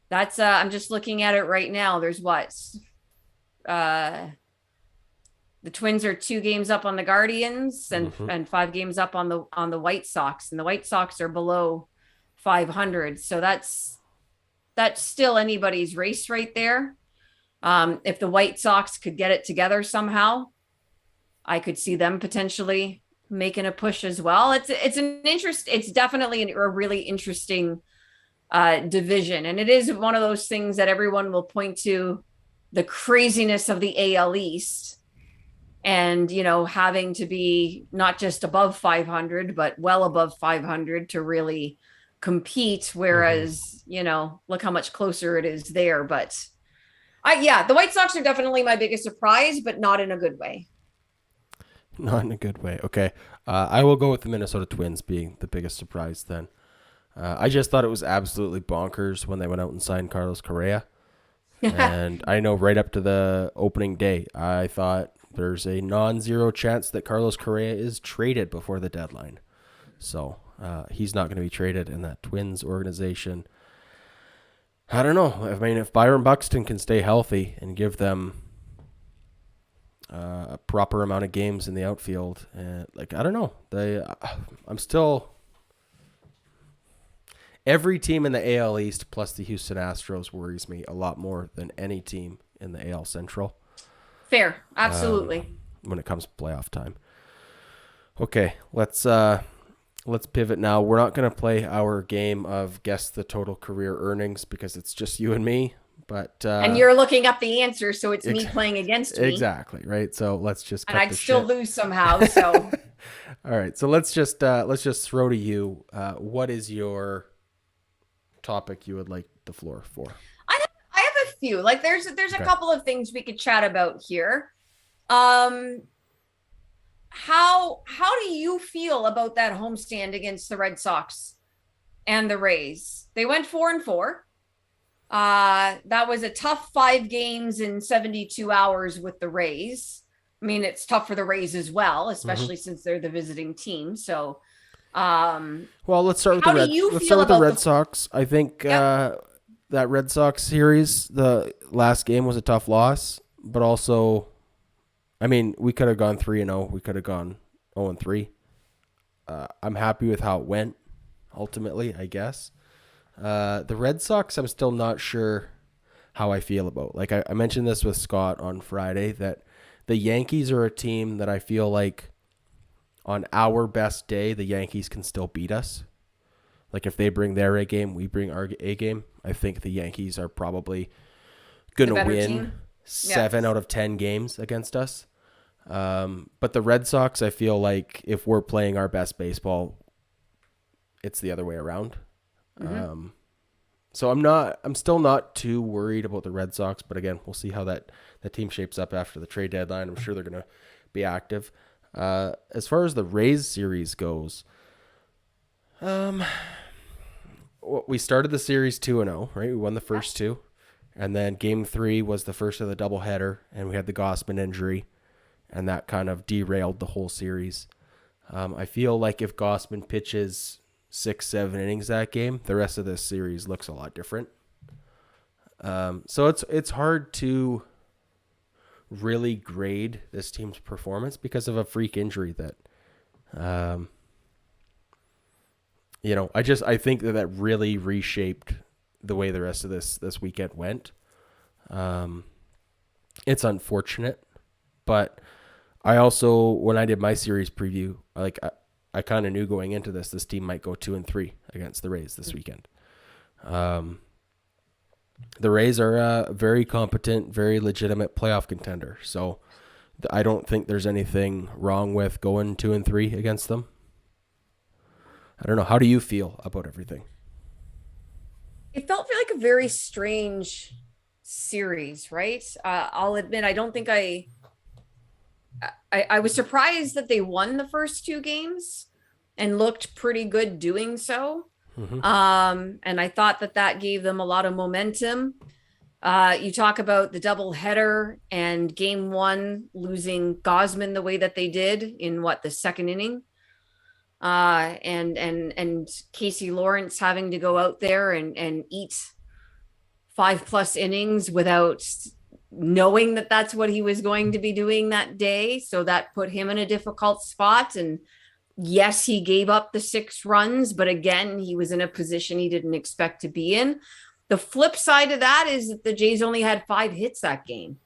that's I'm just looking at it right now. There's the Twins are 2 games up on the Guardians and 5 games up on the White Sox, and the White Sox are below 500. So that's still anybody's race right there. If the White Sox could get it together somehow, I could see them potentially making a push as well. It's definitely a really interesting division, and it is one of those things that everyone will point to the craziness of the AL East, and having to be not just above 500 but well above 500 to really compete, whereas look how much closer it is there. But the White Sox are definitely my biggest surprise, but not in a good way. Not in a good way. Okay. I will go with the Minnesota Twins being the biggest surprise then. I just thought it was absolutely bonkers when they went out and signed Carlos Correa. And I know right up to the opening day, I thought there's a non-zero chance that Carlos Correa is traded before the deadline. So he's not going to be traded in that Twins organization. I don't know. I mean, if Byron Buxton can stay healthy and give them a proper amount of games in the outfield, and I don't know. I'm still... Every team in the AL East plus the Houston Astros worries me a lot more than any team in the AL Central. Fair. Absolutely. When it comes to playoff time. Okay, let's pivot now. We're not going to play our game of guess the total career earnings because it's just you and me. But and you're looking up the answer, so it's me playing against me. Exactly, right? So let's just cut and I'd the still shit. lose somehow. So all right, so let's just throw to you. What is your topic you would like the floor for? I have a few. There's a couple of things we could chat about here. How do you feel about that homestand against the Red Sox and the Rays? They went 4-4. That was a tough 5 games in 72 hours with the Rays. I mean, it's tough for the Rays as well, especially since they're the visiting team. So, well, let's start with the Red Sox. I think that Red Sox series, the last game was a tough loss, but also, I mean, we could have gone 3-0. We could have gone 0-3. I'm happy with how it went, ultimately, I guess. The Red Sox, I'm still not sure how I feel about. I mentioned this with Scott on Friday, that the Yankees are a team that I feel like on our best day, the Yankees can still beat us. If they bring their A game, we bring our A game. I think the Yankees are probably going to win team. 7 out of 10 games against us. But the Red Sox, I feel like if we're playing our best baseball, it's the other way around. Mm-hmm. So I'm still not too worried about the Red Sox, but again, we'll see how that team shapes up after the trade deadline. I'm sure they're going to be active. As far as the Rays series goes, we started the series 2-0, right? We won the first 2, and then game 3 was the first of the doubleheader, and we had the Gausman injury, and that kind of derailed the whole series. I feel like if Gausman pitches 6-7 innings that game, the rest of this series looks a lot different. So it's hard to really grade this team's performance because of a freak injury that, I think that really reshaped the way the rest of this weekend went. It's unfortunate, but I also, when I did my series preview, I kind of knew going into this team might go 2-3 against the Rays this weekend. The Rays are a very competent, very legitimate playoff contender. So I don't think there's anything wrong with going 2-3 against them. I don't know. How do you feel about everything? It felt like a very strange series, right? I'll admit, I don't think I was surprised that they won the first 2 games and looked pretty good doing so. Mm-hmm. And I thought that gave them a lot of momentum. You talk about the double header and game 1 losing Gausman the way that they did in the second inning. And Casey Lawrence having to go out there and eat 5+ innings without knowing that that's what he was going to be doing that day. So that put him in a difficult spot. And Yes, he gave up the 6 runs, but again, he was in a position he didn't expect to be in. The flip side of that is that the Jays only had 5 hits that game.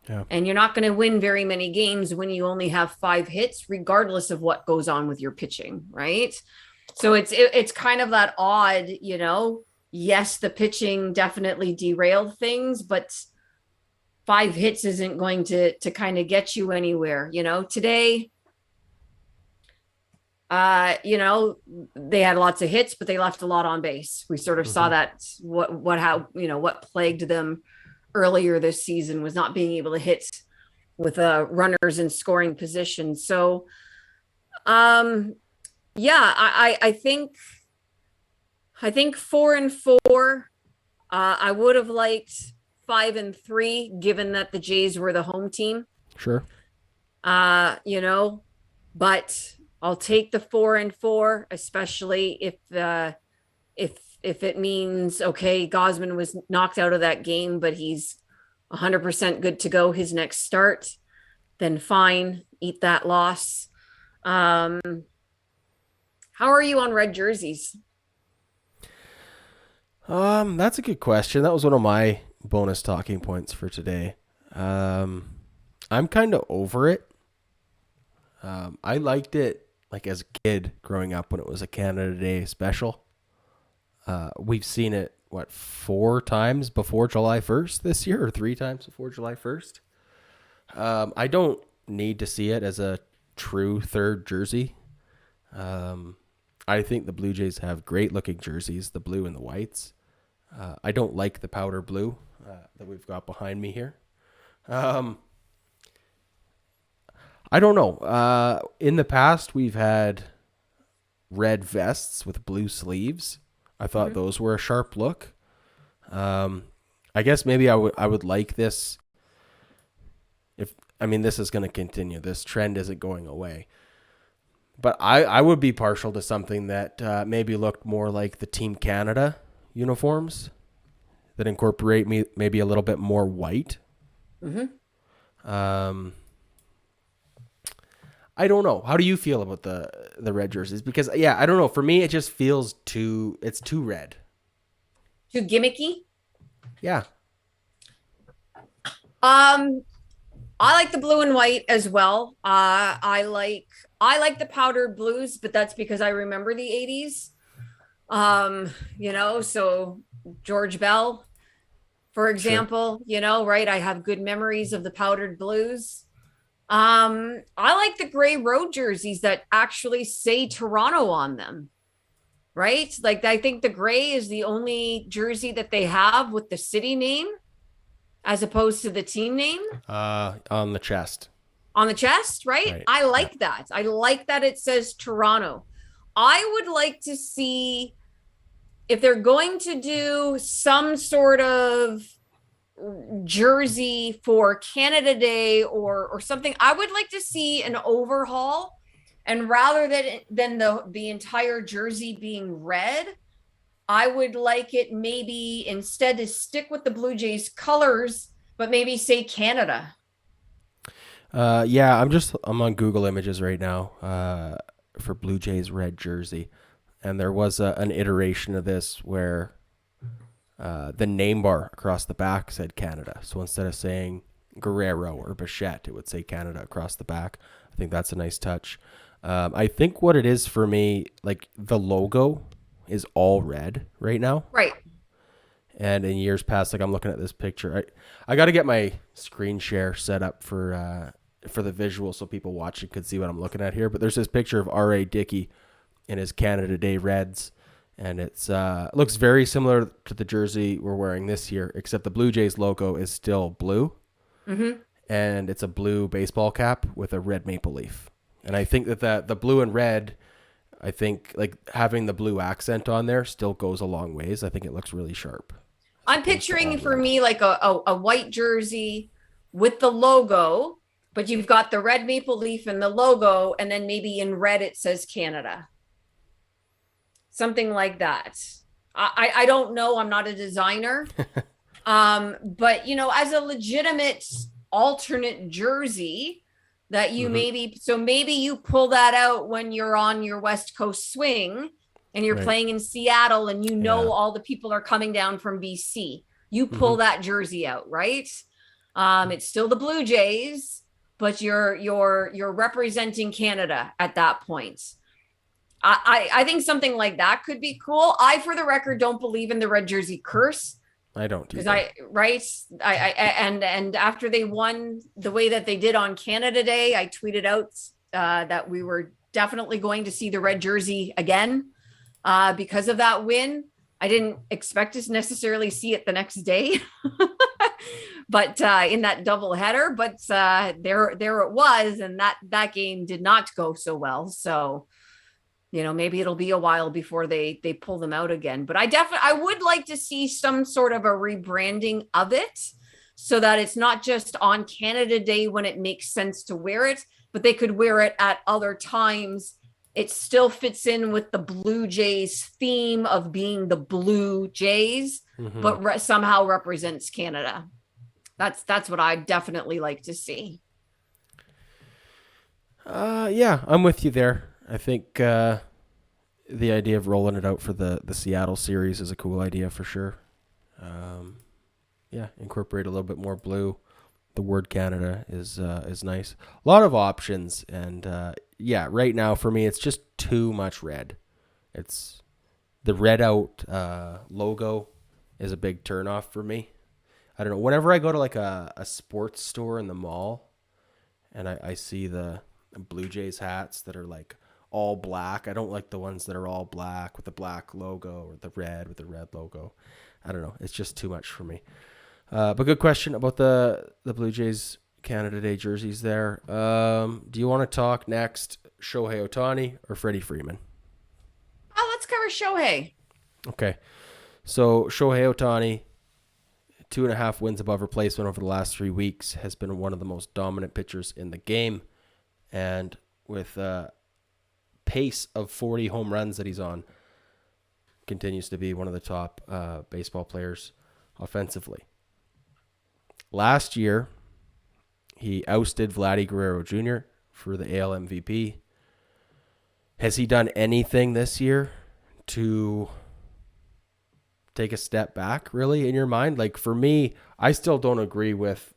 Yeah. And you're not going to win very many games when you only have 5 hits, regardless of what goes on with your pitching, right? So it's kind of that odd, yes, the pitching definitely derailed things, but 5 hits isn't going to kind of get you anywhere. Today, they had lots of hits, but they left a lot on base. We sort of saw that what plagued them earlier this season was not being able to hit with runners in scoring position. So, I think 4-4. I would have liked 5-3, given that the Jays were the home team. Sure. But I'll take the 4-4, especially if it means, okay, Gausman was knocked out of that game, but he's 100% good to go his next start, then fine, eat that loss. How are you on red jerseys? That's a good question. That was one of my bonus talking points for today. I'm kind of over it. I liked it like as a kid growing up when it was a Canada Day special. We've seen it, 4 times before July 1st this year, or 3 times before July 1st. I don't need to see it as a true third jersey. I think the Blue Jays have great looking jerseys, the blue and the whites. I don't like the powder blue that we've got behind me here. I don't know. In the past, we've had red vests with blue sleeves. I thought those were a sharp look. I guess maybe I would like this. This is going to continue. This trend isn't going away. But I would be partial to something that maybe looked more like the Team Canada uniforms that incorporate maybe a little bit more white. I don't know. How do you feel about the red jerseys? Because I don't know. For me, it just feels too red. Too gimmicky? Yeah. I like the blue and white as well. I like the powdered blues, but that's because I remember the 80s. So George Bell, for example, sure. Right? I have good memories of the powdered blues. I like the gray road jerseys that actually say Toronto on them, right? Like, I think the gray is the only jersey that they have with the city name as opposed to the team name. On the chest. On the chest, right? I like that. I like that it says Toronto. I would like to see if they're going to do some sort of jersey for Canada Day or something, I would like to see an overhaul, and rather than the entire jersey being red, I would like it maybe instead to stick with the Blue Jays colors, but maybe say Canada. I'm on Google Images right now for Blue Jays red jersey, and there was an iteration of this where the name bar across the back said Canada. So instead of saying Guerrero or Bichette, it would say Canada across the back. I think that's a nice touch. I think what it is for me, like the logo is all red right now. Right. And in years past, like I'm looking at this picture, I got to get my screen share set up for the visual so people watching could see what I'm looking at here. But there's this picture of R.A. Dickey in his Canada Day Reds. And it's looks very similar to the jersey we're wearing this year, except the Blue Jays logo is still blue. Mm-hmm. And it's a blue baseball cap with a red maple leaf. And I think that the blue and red, I think like having the blue accent on there still goes a long ways. I think it looks really sharp. I'm picturing for me like a white jersey with the logo, but you've got the red maple leaf in the logo, and then maybe in red it says Canada. Something like that. I don't know. I'm not a designer. But as a legitimate alternate jersey, that you maybe you pull that out when you're on your West Coast swing and you're playing in Seattle and all the people are coming down from BC. You pull that jersey out, right? It's still the Blue Jays, but you're representing Canada at that point. I think something like that could be cool. I, for the record, don't believe in the red jersey curse. I don't because and after they won the way that they did on Canada Day, I tweeted out that we were definitely going to see the red jersey again because of that win. I didn't expect to necessarily see it the next day, but in that double header, but there it was, and that game did not go so well. So, maybe it'll be a while before they pull them out again. But I would like to see some sort of a rebranding of it so that it's not just on Canada Day when it makes sense to wear it, but they could wear it at other times. It still fits in with the Blue Jays theme of being the Blue Jays, but somehow represents Canada. That's what I definitely like to see. Yeah, I'm with you there. I think the idea of rolling it out for the Seattle series is a cool idea for sure. Incorporate a little bit more blue. The word Canada is nice. A lot of options, and right now for me it's just too much red. It's the red out logo is a big turnoff for me. I don't know. Whenever I go to like a sports store in the mall, and I see the Blue Jays hats that are like all black. I don't like the ones that are all black with the black logo or the red with the red logo. I don't know. It's just too much for me. But good question about the Blue Jays Canada Day jerseys there. Do you want to talk next Shohei Ohtani or Freddie Freeman? Oh, let's cover Shohei. Okay. So Shohei Ohtani, 2.5 wins above replacement over the last 3 weeks, has been one of the most dominant pitchers in the game. And with a pace of 40 home runs that he's on, continues to be one of the top baseball players offensively. Last year, he ousted Vladdy Guerrero Jr. for the AL MVP. Has he done anything this year to take a step back, really, in your mind? Like, for me, I still don't agree with...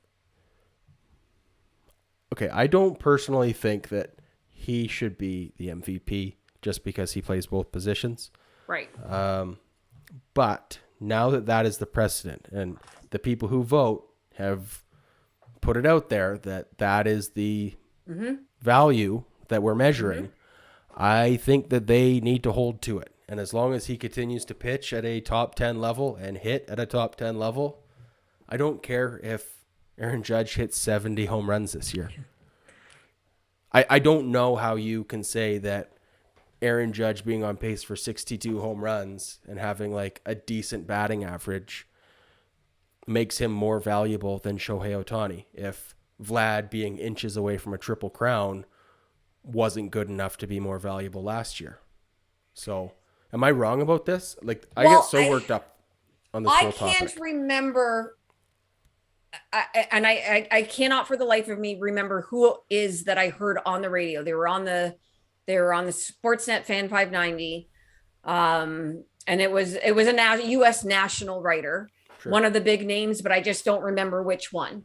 Okay, I don't personally think that he should be the MVP just because he plays both positions. Right. But now that is the precedent, and the people who vote have put it out there that is the value that we're measuring, I think that they need to hold to it. And as long as he continues to pitch at a top 10 level and hit at a top 10 level, I don't care if Aaron Judge hits 70 home runs this year. I don't know how you can say that Aaron Judge being on pace for 62 home runs and having like a decent batting average makes him more valuable than Shohei Ohtani if Vlad being inches away from a triple crown wasn't good enough to be more valuable last year. So am I wrong about this? Like, I get so worked up on this whole topic. I can't remember, I cannot for the life of me remember who it is that I heard on the radio. They were on the Sportsnet Fan 590, and it was a U.S. national writer, sure, one of the big names, but I just don't remember which one.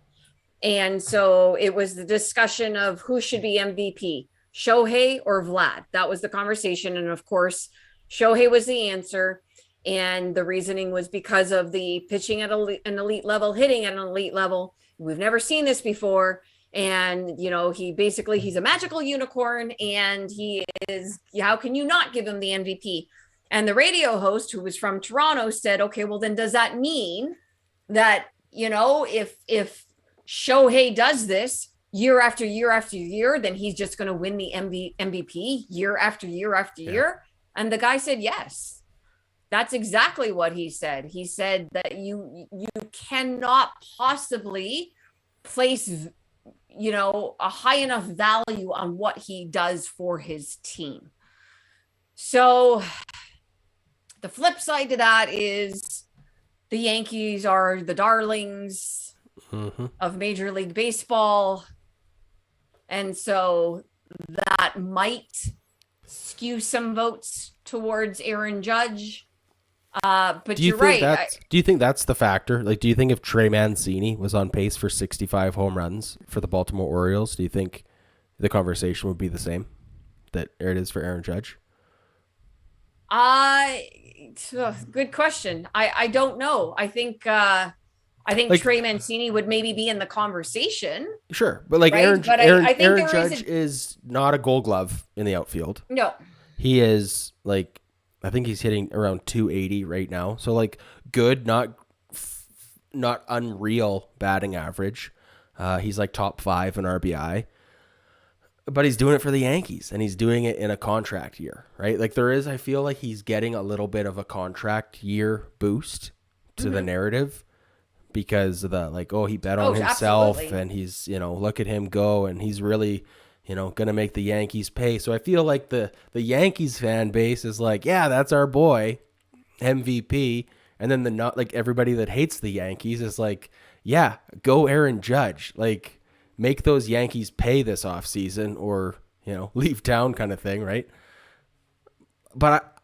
And so it was the discussion of who should be MVP, Shohei or Vlad. That was the conversation, and of course, Shohei was the answer. And the reasoning was because of the pitching at an elite level, hitting at an elite level. We've never seen this before. And, he's a magical unicorn, and how can you not give him the MVP? And the radio host, who was from Toronto, said, okay, well, then does that mean that, if Shohei does this year after year after year, then he's just going to win the MVP year after year after year? And the guy said, yes. That's exactly what he said. He said that you cannot possibly place, a high enough value on what he does for his team. So the flip side to that is the Yankees are the darlings of Major League Baseball. And so that might skew some votes towards Aaron Judge. But you're right. Do you think that's the factor? Like, do you think if Trey Mancini was on pace for 65 home runs for the Baltimore Orioles, do you think the conversation would be the same that it is for Aaron Judge? Good question. I don't know. I think like, Trey Mancini would maybe be in the conversation. Sure, but like, right? Aaron Judge is not a Gold Glove in the outfield. No, he is like, I think he's hitting around 280 right now. So like, good, not unreal batting average. He's like top 5 in RBI. But he's doing it for the Yankees, and he's doing it in a contract year, right? Like, I feel like he's getting a little bit of a contract year boost to the narrative because of the, like, he bet on himself, absolutely. And he's, look at him go, and he's really, going to make the Yankees pay. So I feel like the Yankees fan base is like, yeah, that's our boy, MVP. And then everybody that hates the Yankees is like, yeah, go Aaron Judge. Like, make those Yankees pay this offseason or, leave town kind of thing, right? But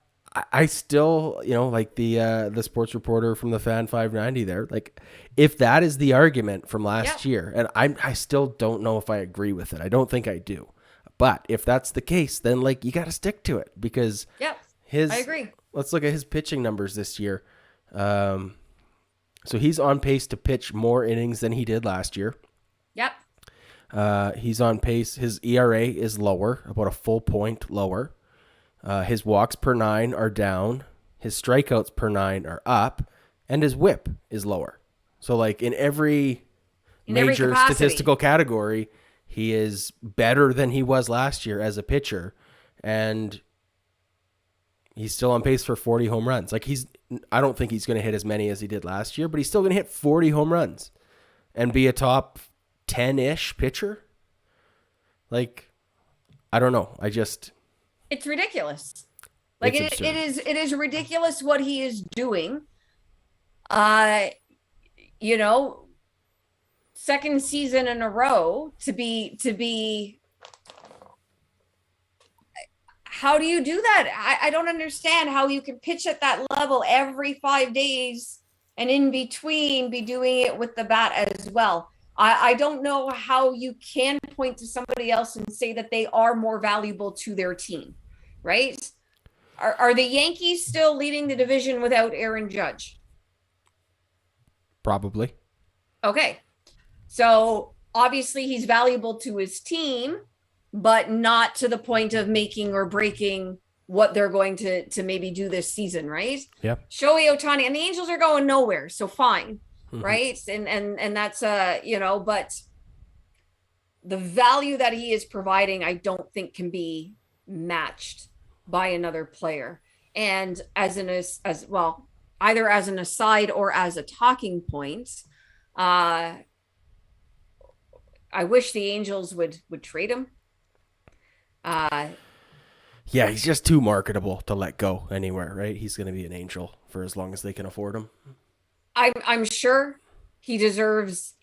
I still, like the sports reporter from the Fan 590 there, like, if that is the argument from last year, and I still don't know if I agree with it. I don't think I do. But if that's the case, then, like, you got to stick to it because I agree. Let's look at his pitching numbers this year. So he's on pace to pitch more innings than he did last year. Yep. He's on pace. His ERA is lower, about a full point lower. His walks per 9 are down. His strikeouts per 9 are up, and his WHIP is lower. So, like, in every major statistical category, he is better than he was last year as a pitcher, and he's still on pace for 40 home runs. Like, I don't think he's going to hit as many as he did last year, but he's still going to hit 40 home runs and be a top 10-ish pitcher. Like, I don't know. It's ridiculous. Like, it is ridiculous what he is doing. Second season in a row to be how do you do that? I don't understand how you can pitch at that level every 5 days and in between be doing it with the bat as well. I don't know how you can point to somebody else and say that they are more valuable to their team, right? Are the Yankees still leading the division without Aaron Judge? Probably. Okay. So obviously he's valuable to his team, but not to the point of making or breaking what they're going to maybe do this season, right? Yeah. Shohei Ohtani, and the Angels are going nowhere, so fine. Right. And that's, but the value that he is providing, I don't think can be matched by another player. And as well, either as an aside or as a talking point, I wish the Angels would trade him. Yeah, he's just too marketable to let go anywhere, right? He's going to be an Angel for as long as they can afford him. I'm sure he deserves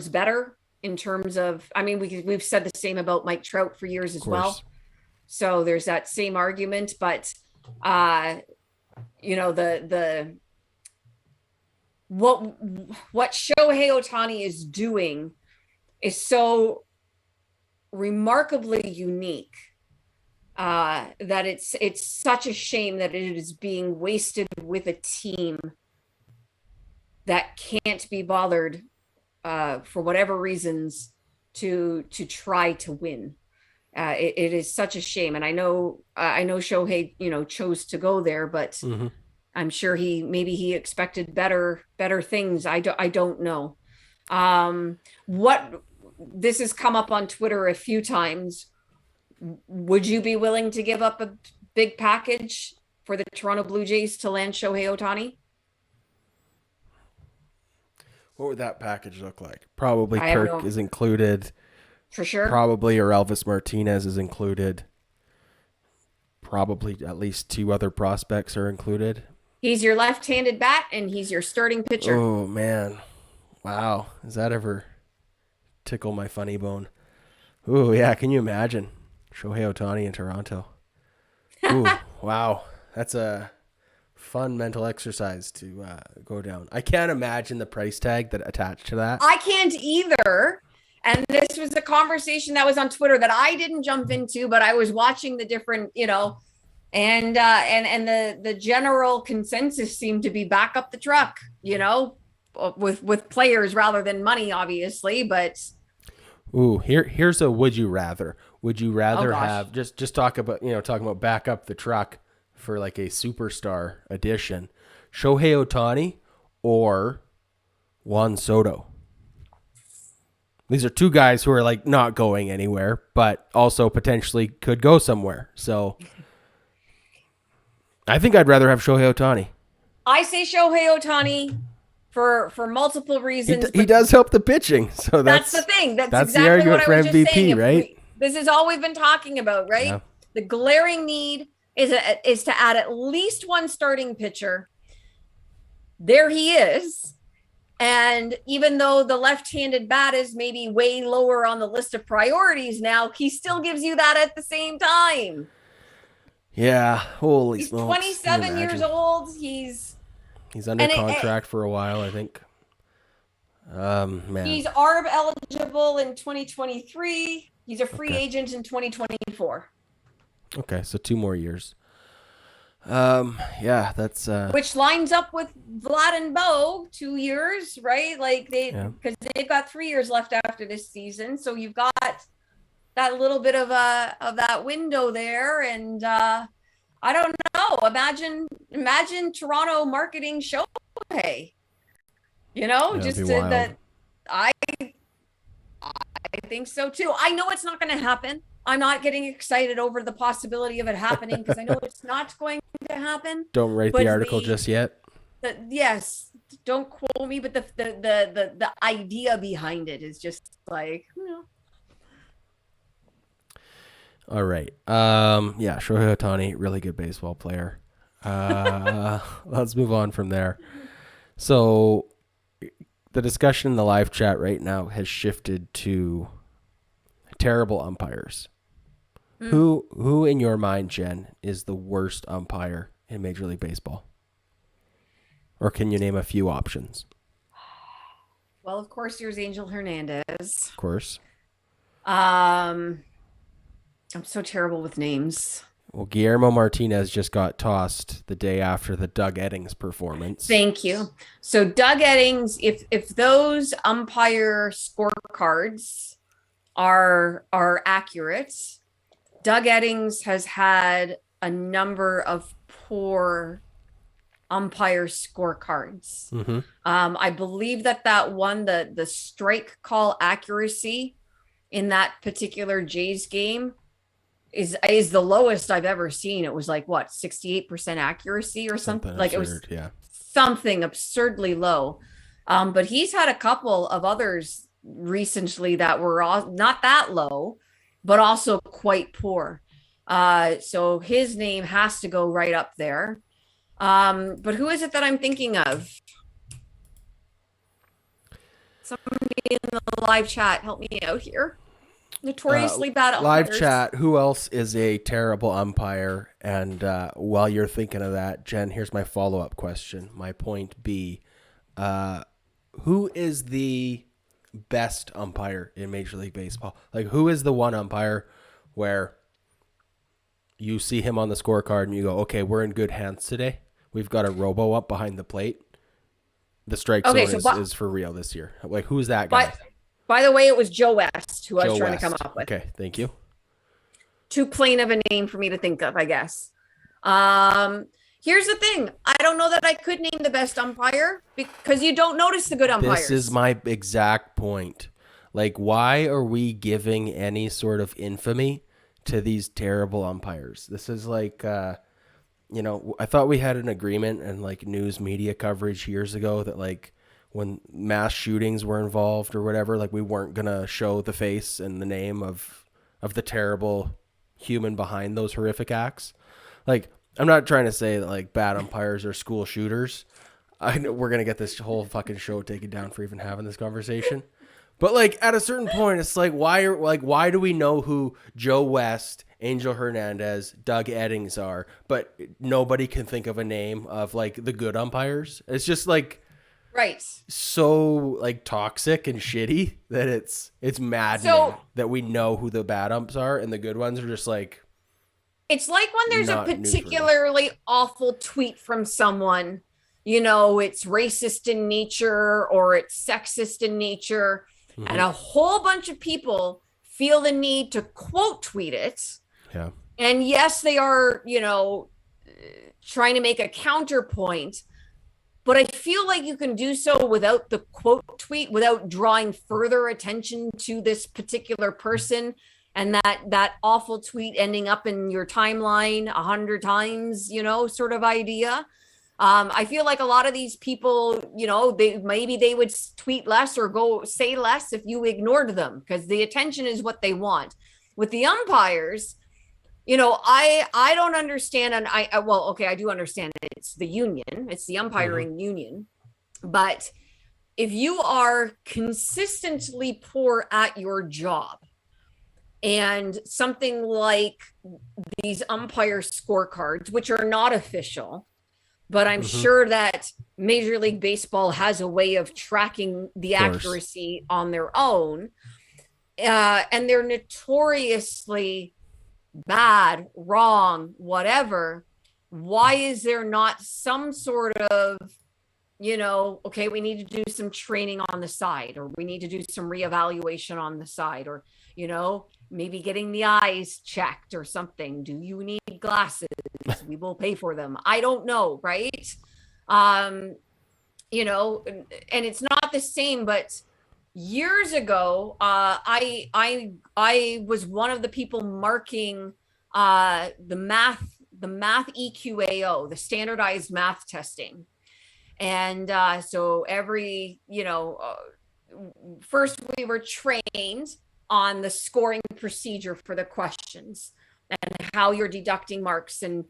better in terms of, I mean, we've said the same about Mike Trout for years as well. So there's that same argument, but what Shohei Ohtani is doing is so remarkably unique that it's such a shame that it is being wasted with a team that can't be bothered for whatever reasons to try to win. It is such a shame. And I know Shohei, chose to go there, but I'm sure he expected better things. I don't know. This has come up on Twitter a few times. Would you be willing to give up a big package for the Toronto Blue Jays to land Shohei Ohtani? What would that package look like? Probably Kirk is included. For sure. Probably or Elvis Martinez is included. Probably at least 2 other prospects are included. He's your left-handed bat and he's your starting pitcher. Oh, man. Wow. Does that ever tickle my funny bone? Ooh, yeah. Can you imagine Shohei Ohtani in Toronto? Ooh, wow. That's a fun mental exercise to go down. I can't imagine the price tag that attached to that. I can't either. And this was a conversation that was on Twitter that I didn't jump into, but I was watching the different, and the general consensus seemed to be back up the truck, with players rather than money, obviously. But ooh, here's a would you rather. Would you rather gosh. have just talking about back up the truck for like a superstar edition, Shohei Ohtani or Juan Soto? These are two guys who are like not going anywhere, but also potentially could go somewhere. So I think I'd rather have Shohei Ohtani. I say Shohei Ohtani for multiple reasons. He does help the pitching, so that's the thing. That's exactly the argument what for I was MVP, just saying. right? This is all we've been talking about, right? Yeah. The glaring need is to add at least one starting pitcher. There he is. And even though the left-handed bat is maybe way lower on the list of priorities now, he still gives you that at the same time. Yeah, holy He's smokes. 27 years old. He's under contract for a while, I think. Man. He's ARB eligible in 2023. He's a free agent in 2024. Okay, so 2 more years. Yeah, that's which lines up with Vlad and Bo, 2 years, right? Like because they've got 3 years left after this season, so you've got that little bit of that window there, and I don't know. Imagine Toronto marketing Shohei. Just that. I think so too. I know it's not going to happen. I'm not getting excited over the possibility of it happening because I know it's not going to happen. Don't write the article just yet. Yes, don't quote me, but the idea behind it is just like, All right. Yeah, Shohei Ohtani, really good baseball player. Let's move on from there. So the discussion in the live chat right now has shifted to terrible umpires. Who in your mind, Jen, is the worst umpire in Major League Baseball? Or can you name a few options? Well, of course, there's Angel Hernandez. Of course. I'm so terrible with names. Well, Guillermo Martinez just got tossed the day after the Doug Eddings performance. Thank you. So Doug Eddings, if those umpire scorecards are accurate, Doug Eddings has had a number of poor umpire scorecards. Mm-hmm. I believe that one, the strike call accuracy in that particular Jays game is the lowest I've ever seen. It was like 68% accuracy or something. Like absurd, it was something absurdly low. But he's had a couple of others recently that were not that low, but also quite poor. So his name has to go right up there. But who is it that I'm thinking of? Somebody in the live chat, help me out here. Notoriously bad umpires. Live chat, who else is a terrible umpire? And while you're thinking of that, Jen, here's my follow-up question. My point B, who is the best umpire in Major League Baseball? Like, who is the one umpire where you see him on the scorecard and you go, okay, we're in good hands today. We've got a robo up behind the plate. The strike zone is for real this year. Like, who's that guy? By the way, it was Joe West who I was trying to come up with. Okay, thank you. Too plain of a name for me to think of, I guess. Here's the thing. I don't know that I could name the best umpire because you don't notice the good umpires. This is my exact point. Like, why are we giving any sort of infamy to these terrible umpires? This is like, I thought we had an agreement and like news media coverage years ago that like when mass shootings were involved or whatever, like we weren't going to show the face and the name of the terrible human behind those horrific acts. Like, I'm not trying to say that like bad umpires are school shooters. I know we're going to get this whole fucking show taken down for even having this conversation. But like at a certain point, it's like why do we know who Joe West, Angel Hernandez, Doug Eddings are, but nobody can think of a name of like the good umpires? It's just like Right. so like toxic and shitty that it's maddening that we know who the bad umps are and the good ones are just like. It's like when there's a Not particularly awful tweet from someone, it's racist in nature or it's sexist in nature, and a whole bunch of people feel the need to quote tweet it. Yeah. And yes, they are, trying to make a counterpoint, but I feel like you can do so without the quote tweet, without drawing further attention to this particular person and that awful tweet ending up in your timeline 100 times, sort of idea. I feel like a lot of these people, they would tweet less or go say less if you ignored them, because the attention is what they want. With the umpires, I don't understand. And I do understand it. It's the union. It's the umpiring union. But if you are consistently poor at your job, and something like these umpire scorecards, which are not official, but I'm sure that Major League Baseball has a way of tracking the accuracy on their own. And they're notoriously bad, wrong, whatever. Why is there not some sort of, okay, we need to do some training on the side, or we need to do some reevaluation on the side, or, maybe getting the eyes checked or something. Do you need glasses? We will pay for them. I don't know. Right. And it's not the same, but years ago, I was one of the people marking the math EQAO, the standardized math testing. And so every, first we were trained on the scoring procedure for the questions and how you're deducting marks and,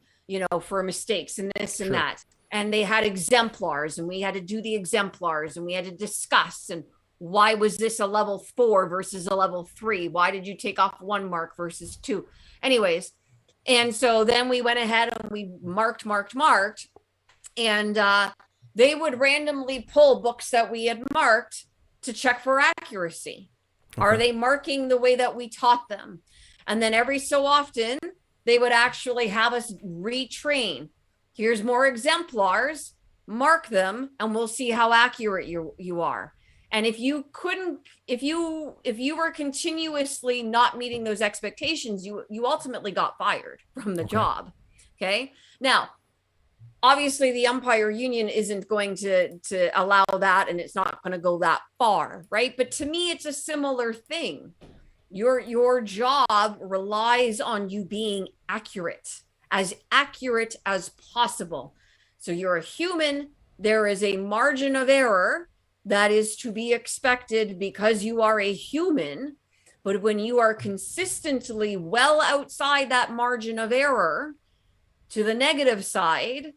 for mistakes and this and that. And they had exemplars, and we had to do the exemplars, and we had to discuss, and why was this a level 4 versus a level 3? Why did you take off 1 mark versus 2? Anyways. And so then we went ahead and we marked, and they would randomly pull books that we had marked to check for accuracy. Okay. Are they marking the way that we taught them? And then every so often, they would actually have us retrain. Here's more exemplars, mark them, and we'll see how accurate you are. And if you were continuously not meeting those expectations, you ultimately got fired from the job. Okay. Now, obviously the umpire union isn't going to allow that, and it's not going to go that far, right? But to me, it's a similar thing. Your job relies on you being accurate as possible. So you're a human. There is a margin of error that is to be expected because you are a human. But when you are consistently well outside that margin of error to the negative side,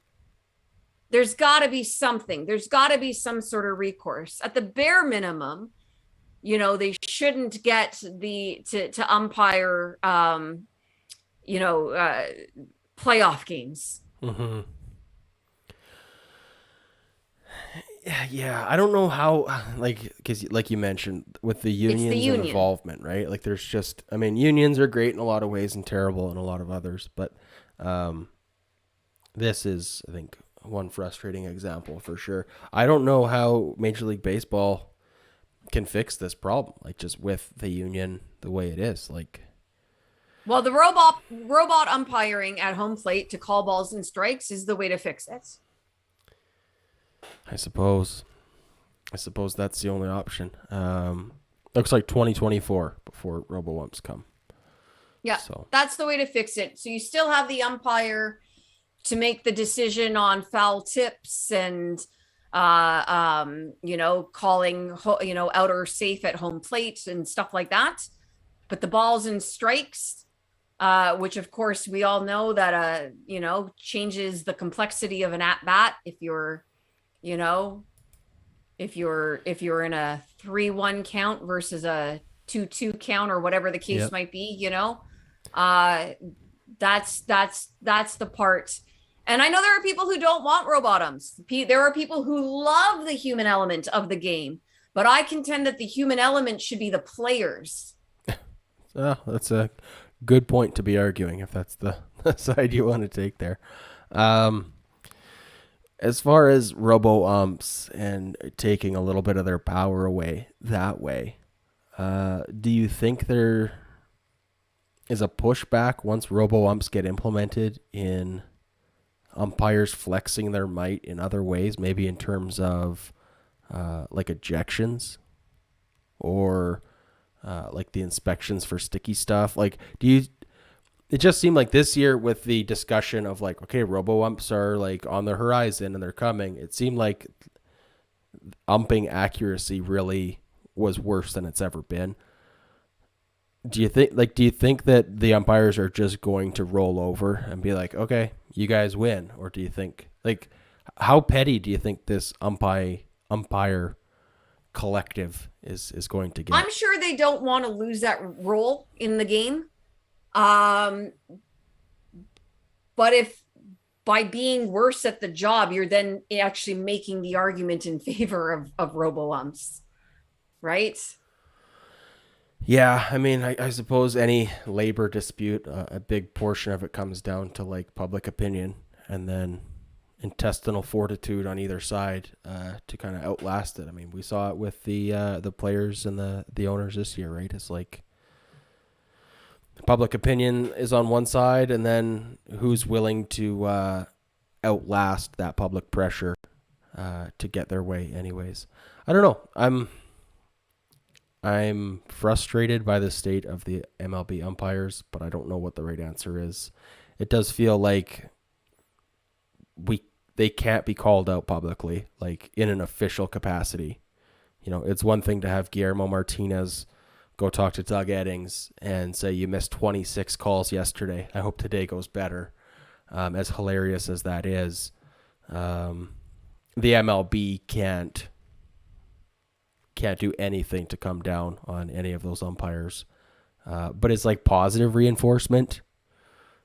there's got to be something. There's got to be some sort of recourse. At the bare minimum, they shouldn't get to umpire, playoff games. Mm-hmm. Yeah, I don't know how, because like you mentioned, with the unions and involvement, right? Like there's just, unions are great in a lot of ways and terrible in a lot of others, but this is, I think, one frustrating example for sure. I don't know how Major League Baseball can fix this problem, like just with the union the way it is. Well, the robot umpiring at home plate to call balls and strikes is the way to fix it. I suppose that's the only option. Looks like 2024 before robo-umps come. Yeah, so that's the way to fix it. So you still have the umpire to make the decision on foul tips and, calling, out or safe at home plate and stuff like that. But the balls and strikes, which of course we all know that, changes the complexity of an at bat if you're, if you're in a 3-1 count versus a 2-2 count or whatever the case Yep. might be, uh that's the part. And I know there are people who don't want robotums. There are people who love the human element of the game, but I contend that the human element should be the players. That's a good point to be arguing if that's the, the side you want to take there. Um, as far as robo umps and taking a little bit of their power away that way, do you think there is a pushback once robo umps get implemented in umpires flexing their might in other ways, maybe in terms of like ejections or like the inspections for sticky stuff? Like, do you? It just seemed like this year with the discussion of like, okay, robo umps are like on the horizon and they're coming. It seemed like umping accuracy really was worse than it's ever been. Do you think that the umpires are just going to roll over and be like, okay, you guys win? Or do you think, like, how petty do you think this umpire collective is going to get? I'm sure they don't want to lose that role in the game. Um, but if by being worse at the job, you're then actually making the argument in favor of robo umps, right? Yeah, I mean, I suppose any labor dispute, a big portion of it comes down to like public opinion and then intestinal fortitude on either side to kind of outlast it. I mean, we saw it with the players and the owners this year, right? It's like public opinion is on one side, and then who's willing to outlast that public pressure to get their way, anyways. I don't know. I'm frustrated by the state of the MLB umpires, but I don't know what the right answer is. It does feel like they can't be called out publicly, like in an official capacity. You know, it's one thing to have Guillermo Martinez go talk to Doug Eddings and say, you missed 26 calls yesterday. I hope today goes better. As hilarious as that is, the MLB can't do anything to come down on any of those umpires. But is like positive reinforcement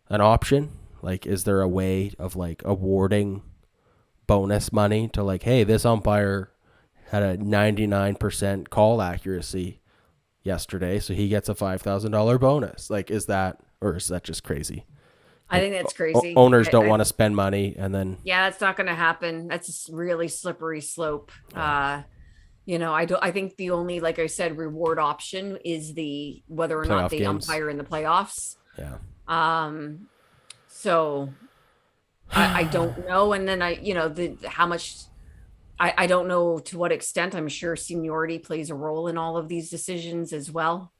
an option? Like, is there a way of like awarding bonus money to like, hey, this umpire had a 99% call accuracy yesterday, so he gets a $5,000 bonus? Like, is that, or is that just crazy? I think that's crazy. Owners don't want to spend money, and then yeah, that's not going to happen. That's a really slippery slope. Yeah. I think the only, like I said, reward option is the whether or not Playoff they games. umpire in the playoffs. Yeah. So I don't know. And then how much, I don't know to what extent. I'm sure seniority plays a role in all of these decisions as well.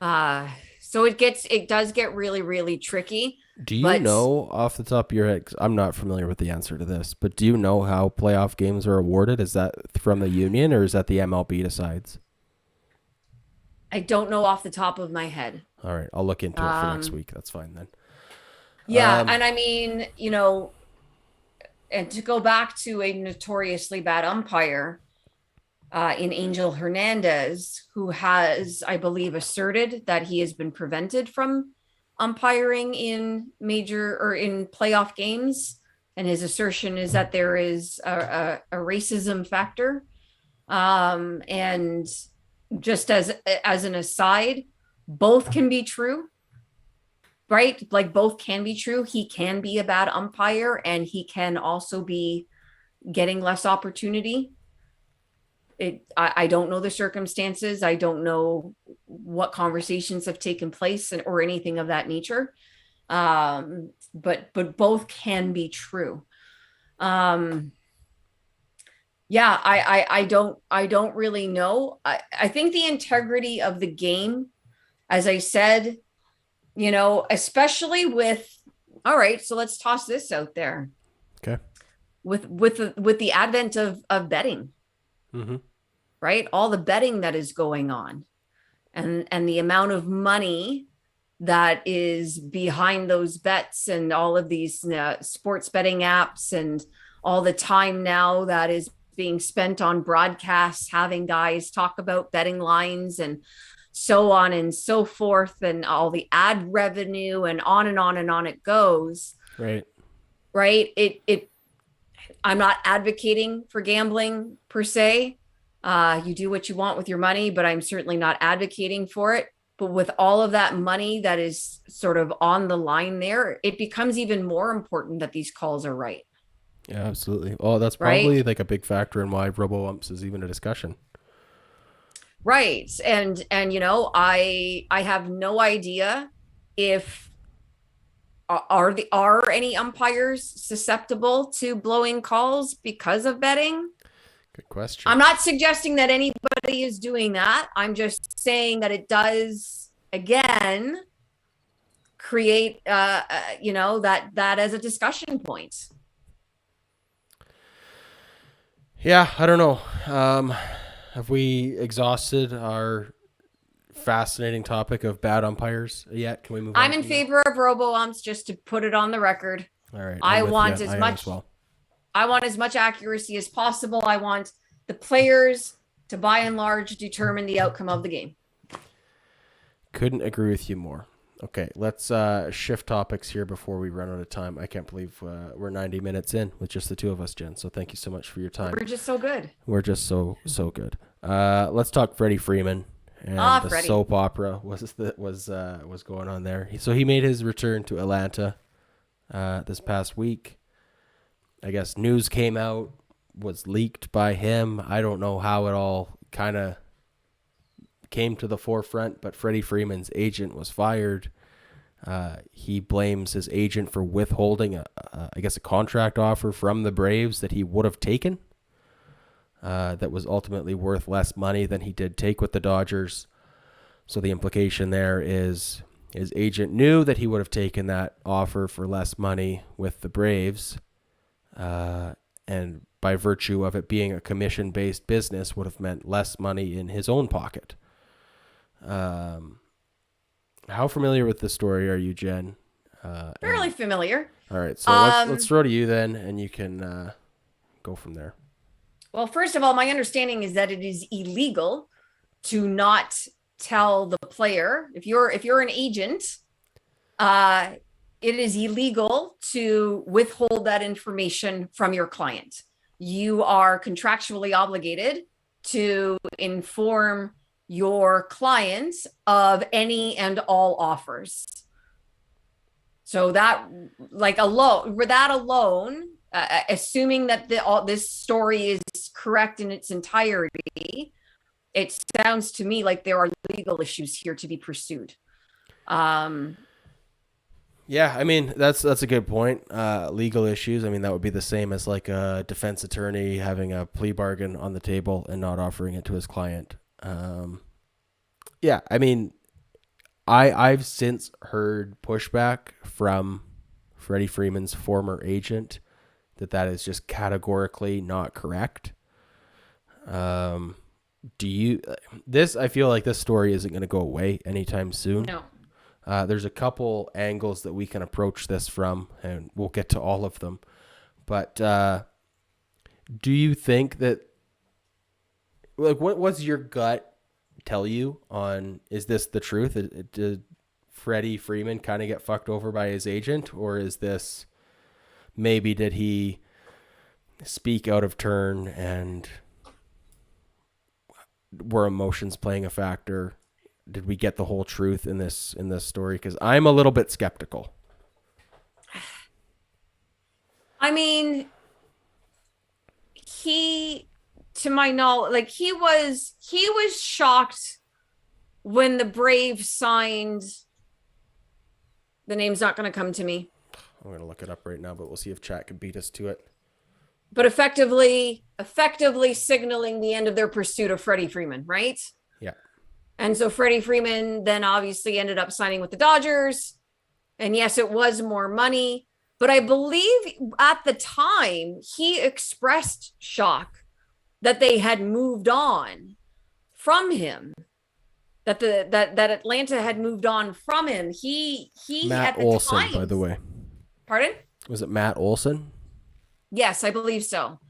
So it does get really, really tricky. Do you know off the top of your head, 'cause I'm not familiar with the answer to this, but do you know how playoff games are awarded? Is that from the union or is that the MLB decides? I don't know off the top of my head. All right, I'll look into it for next week. That's fine then. Yeah, and I mean, and to go back to a notoriously bad umpire in Angel Hernandez, who has, I believe, asserted that he has been prevented from umpiring in major or in playoff games. And his assertion is that there is a racism factor. And just as an aside, both can be true, right? Like both can be true. He can be a bad umpire and he can also be getting less opportunity. I don't know the circumstances. I don't know what conversations have taken place or anything of that nature. But both can be true. Yeah, I don't really know. I think the integrity of the game, as I said, especially with, all right, so let's toss this out there. Okay. With the advent of betting. Mm-hmm. Right? All the betting that is going on and the amount of money that is behind those bets and all of these sports betting apps and all the time now that is being spent on broadcasts, having guys talk about betting lines and so on and so forth, and all the ad revenue and on and on and on it goes. Right. Right. I'm not advocating for gambling per se. You do what you want with your money, but I'm certainly not advocating for it. But with all of that money that is sort of on the line there, it becomes even more important that these calls are right. Yeah, absolutely. Oh, that's probably Right. like a big factor in why robo-umps is even a discussion. Right. And I have no idea if are any umpires susceptible to blowing calls because of betting? Good question. I'm not suggesting that anybody is doing that. I'm just saying that it does, again, create that as a discussion point. Yeah, I don't know. Have we exhausted our fascinating topic of bad umpires yet? Can we move on? I'm in favor of robo-umps, just to put it on the record. All right. I want as much accuracy as possible. I want the players to, by and large, determine the outcome of the game. Couldn't agree with you more. Okay, let's shift topics here before we run out of time. I can't believe we're 90 minutes in with just the two of us, Jen. So thank you so much for your time. We're just so good. We're just so good. Let's talk Freddie Freeman and the Freddie. soap opera was going on there. So he made his return to Atlanta this past week. I guess news came out, was leaked by him. I don't know how it all kind of came to the forefront, but Freddie Freeman's agent was fired. He blames his agent for withholding a contract offer from the Braves that he would have taken. That was ultimately worth less money than he did take with the Dodgers. So the implication there is his agent knew that he would have taken that offer for less money with the Braves. And by virtue of it being a commission-based business would have meant less money in his own pocket. How familiar with this story are you, Jen? Fairly familiar. All right, so let's throw to you then, and you can go from there. Well, first of all, my understanding is that it is illegal to not tell the player, if you're an agent, it is illegal to withhold that information from your client. You are contractually obligated to inform your clients of any and all offers. So that alone, assuming that this story is correct in its entirety, it sounds to me like there are legal issues here to be pursued. Yeah, I mean, that's a good point. Legal issues. I mean, that would be the same as like a defense attorney having a plea bargain on the table and not offering it to his client. Yeah, I mean, I've since heard pushback from Freddie Freeman's former agent that is just categorically not correct. I feel like this story isn't going to go away anytime soon. No. There's a couple angles that we can approach this from, and we'll get to all of them. But do you think that, like, what was your gut tell you on, is this the truth? Did Freddie Freeman kind of get fucked over by his agent, or is this, maybe did he speak out of turn and were emotions playing a factor? Did we get the whole truth in this story? Because I'm a little bit skeptical. I mean, to my knowledge, like he was shocked when the Braves signed. The name's not going to come to me. I'm going to look it up right now, but we'll see if chat can beat us to it. But effectively signaling the end of their pursuit of Freddie Freeman, right? Yeah. And so Freddie Freeman then obviously ended up signing with the Dodgers. And yes, it was more money. But I believe at the time he expressed shock that they had moved on from him. That Atlanta had moved on from him. He Matt at the Olson, time, by the way. Pardon? Was it Matt Olson? Yes, I believe so.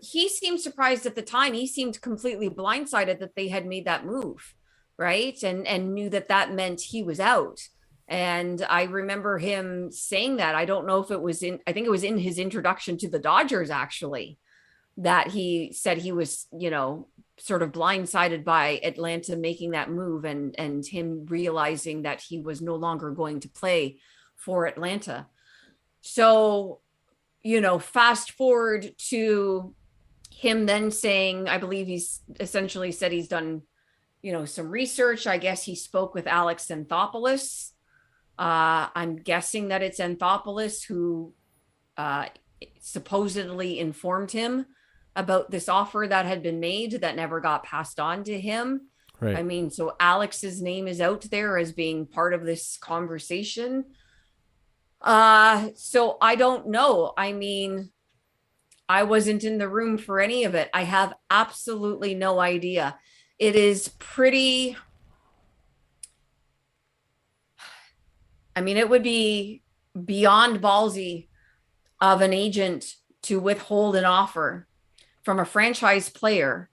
He seemed surprised at the time. He seemed completely blindsided that they had made that move, right? And knew that that meant he was out. And I remember him saying that. I don't know if it was I think it was in his introduction to the Dodgers, actually, that he said he was, sort of blindsided by Atlanta making that move and him realizing that he was no longer going to play for Atlanta. So, fast forward to him then saying, I believe he's essentially said he's done, some research. I guess he spoke with Alex Anthopoulos. I'm guessing that it's Anthopoulos who supposedly informed him about this offer that had been made that never got passed on to him. Right. I mean, so Alex's name is out there as being part of this conversation. So I don't know. I mean, I wasn't in the room for any of it. I have absolutely no idea. It is pretty, I mean, it would be beyond ballsy of an agent to withhold an offer from a franchise player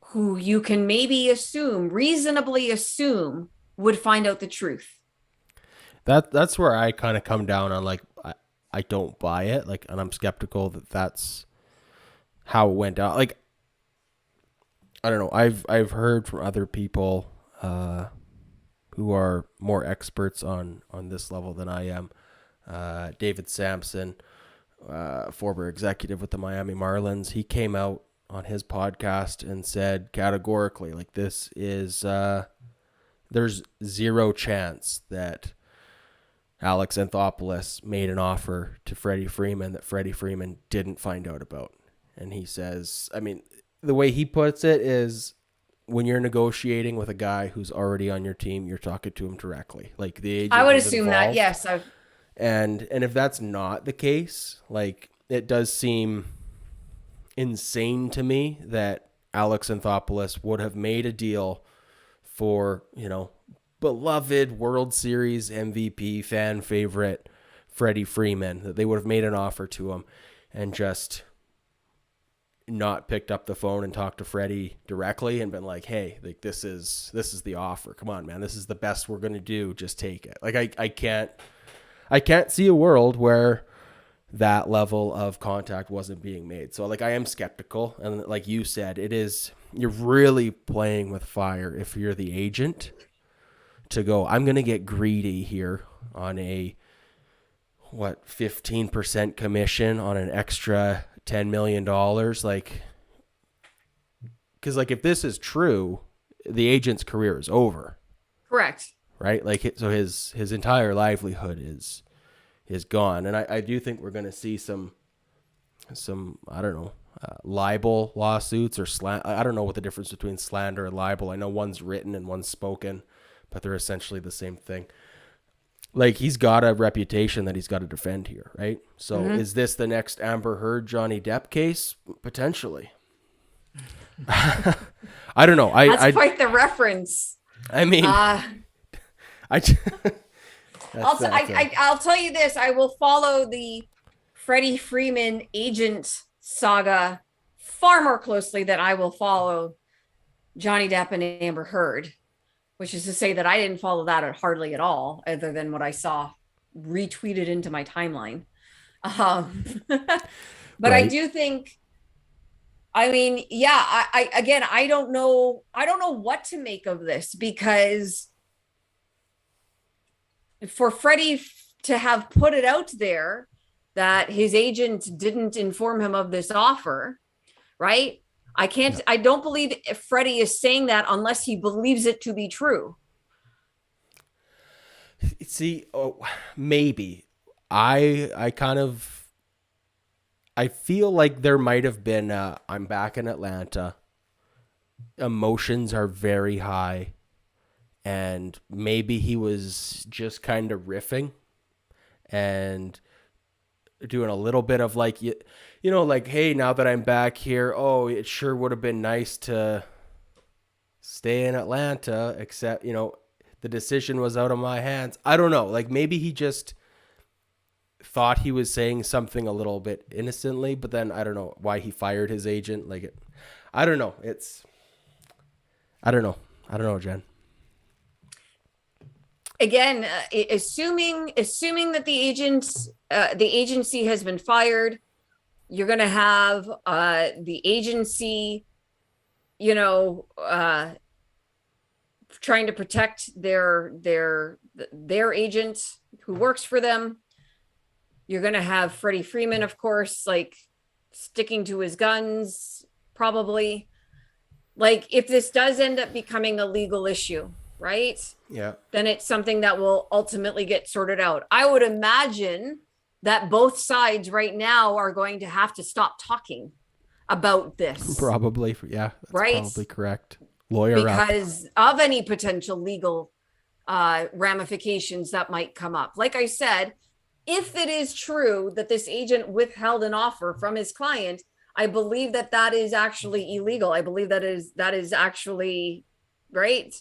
who you can maybe reasonably assume would find out the truth. That's where I kind of come down on, like, I don't buy it, like, and I'm skeptical that that's how it went down. Like, I don't know. I've heard from other people who are more experts on this level than I am. David Sampson, former executive with the Miami Marlins, he came out on his podcast and said categorically, like, this is there's zero chance that Alex Anthopoulos made an offer to Freddie Freeman that Freddie Freeman didn't find out about. And he says, I mean, the way he puts it is, when you're negotiating with a guy who's already on your team, you're talking to him directly. Like, the agent, I would assume involved. that, yes. And if that's not the case, like, it does seem insane to me that Alex Anthopoulos would have made a deal for, beloved World Series MVP, fan favorite Freddie Freeman, that they would have made an offer to him and just not picked up the phone and talked to Freddie directly and been like, hey, like, this is the offer. Come on, man. This is the best we're going to do. Just take it. Like, I can't see a world where that level of contact wasn't being made. So, like, I am skeptical. And like you said, you're really playing with fire if you're the agent to go, I'm going to get greedy here on a 15% commission on an extra $10 million. Like, because, like, if this is true, the agent's career is over. Correct. Right? Like, so his entire livelihood is gone. And I do think we're going to see some, I don't know, libel lawsuits or I don't know what the difference between slander and libel. I know one's written and one's spoken, but they're essentially the same thing. Like, he's got a reputation that he's got to defend here, right? So is this the next Amber Heard, Johnny Depp case? Potentially. I don't know. That's quite the reference. I mean, I'll tell you this. I will follow the Freddie Freeman agent saga far more closely than I will follow Johnny Depp and Amber Heard, which is to say that I didn't follow that hardly at all, other than what I saw retweeted into my timeline. But right. I do think, I mean, yeah, I don't know what to make of this, because for Freddie to have put it out there that his agent didn't inform him of this offer, right? I don't believe Freddie is saying that unless he believes it to be true. See, maybe. I feel like there might have been, I'm back in Atlanta. Emotions are very high. And maybe he was just kind of riffing and doing a little bit of like, like, hey, now that I'm back here, it sure would have been nice to stay in Atlanta, except, the decision was out of my hands. I don't know. Like, maybe he just thought he was saying something a little bit innocently, but then I don't know why he fired his agent. I don't know. I don't know, Jen. Again, assuming that the agency has been fired, you're going to have the agency, trying to protect their agent who works for them. You're going to have Freddie Freeman, of course, sticking to his guns, probably. If this does end up becoming a legal issue, right? Yeah. Then it's something that will ultimately get sorted out. I would imagine that both sides right now are going to have to stop talking about this. Probably. Yeah. That's right? Probably correct. Lawyer because of any potential legal ramifications that might come up. Like I said, if it is true that this agent withheld an offer from his client, I believe that is actually illegal. I believe that is actually right.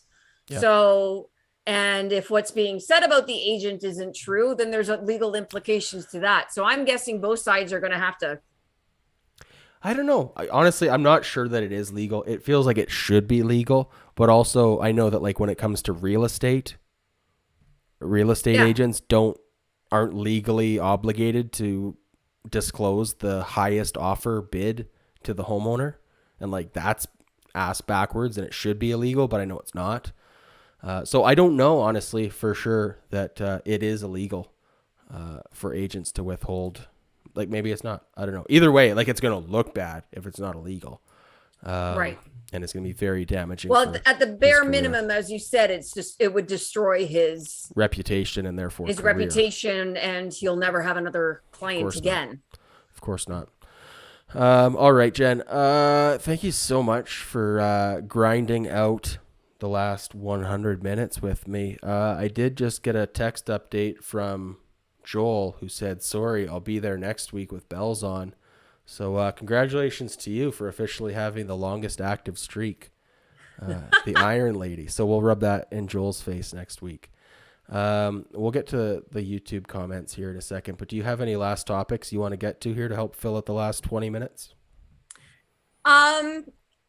Yeah. So, and if what's being said about the agent isn't true, then there's legal implications to that. So I'm guessing both sides are going to have to. I don't know. Honestly, I'm not sure that it is legal. It feels like it should be legal, but also I know that when it comes to real estate agents aren't legally obligated to disclose the highest offer bid to the homeowner, and that's ass backwards, and it should be illegal, but I know it's not. So I don't know, honestly, for sure that it is illegal for agents to withhold. Maybe it's not. I don't know. Either way, it's going to look bad if it's not illegal. Right. And it's going to be very damaging. Well, at the bare minimum, as you said, it would destroy his reputation and therefore his reputation, and he'll never have another client again. Of course not. All right, Jen. Thank you so much for grinding out the last 100 minutes with me. I did just get a text update from Joel who said, sorry, I'll be there next week with bells on. So congratulations to you for officially having the longest active streak, the Iron Lady. So we'll rub that in Joel's face next week. We'll get to the YouTube comments here in a second, but do you have any last topics you want to get to here to help fill out the last 20 minutes? I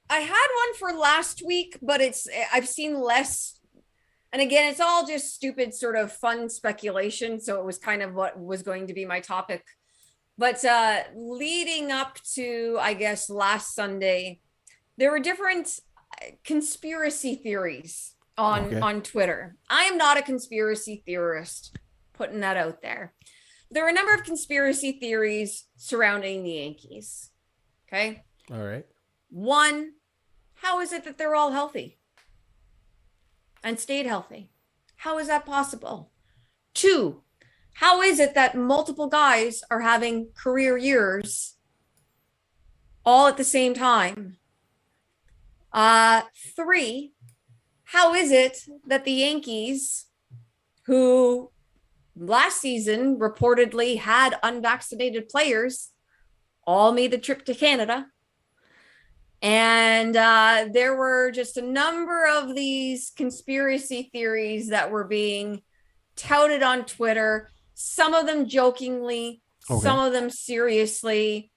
had one for last week, but I've seen less. And again, it's all just stupid sort of fun speculation. So it was kind of what was going to be my topic. But leading up to, I guess, last Sunday, there were different conspiracy theories on Twitter. I am not a conspiracy theorist, putting that out there. There are a number of conspiracy theories surrounding the Yankees. Okay. All right. One, how is it that they're all healthy and stayed healthy? How is that possible? Two, how is it that multiple guys are having career years all at the same time? Three, how is it that the Yankees, who last season reportedly had unvaccinated players, all made the trip to Canada? And there were just a number of these conspiracy theories that were being touted on Twitter, some of them jokingly, some of them seriously,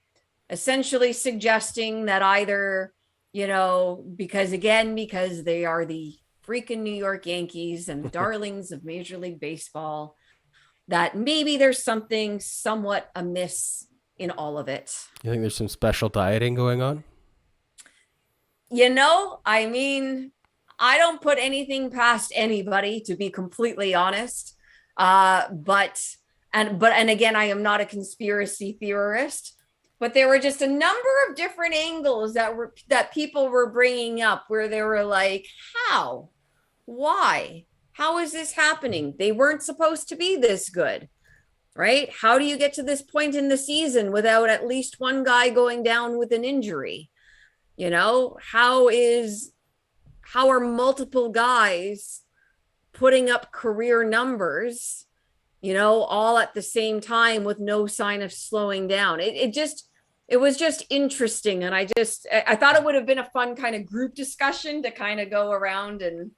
essentially suggesting that either, because they are the freaking New York Yankees and darlings of Major League Baseball, that maybe there's something somewhat amiss in all of it. You think there's some special dieting going on? I mean, I don't put anything past anybody, to be completely honest. But again, I am not a conspiracy theorist, but there were just a number of different angles that people were bringing up where they were like, how, why, how is this happening? They weren't supposed to be this good, right? How do you get to this point in the season without at least one guy going down with an injury? How are multiple guys putting up career numbers, all at the same time with no sign of slowing down? It was just interesting. And I thought it would have been a fun kind of group discussion to kind of go around and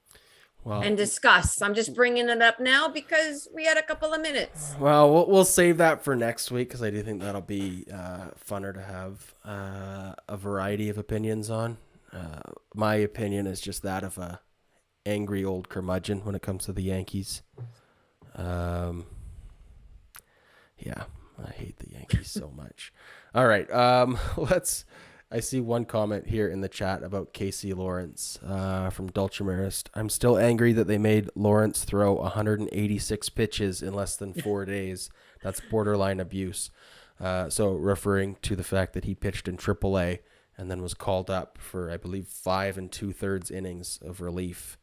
and discuss. I'm just bringing it up now because we had a couple of minutes. Well, we'll save that for next week because I do think that'll be funner to have a variety of opinions on. My opinion is just that of a angry old curmudgeon when it comes to the Yankees. Yeah, I hate the Yankees so much. All right, I see one comment here in the chat about Casey Lawrence from Dulcimerist. I'm still angry that they made Lawrence throw 186 pitches in less than 4 days. That's borderline abuse. So referring to the fact that he pitched in AAA and then was called up for, I believe, 5 2/3 innings of relief.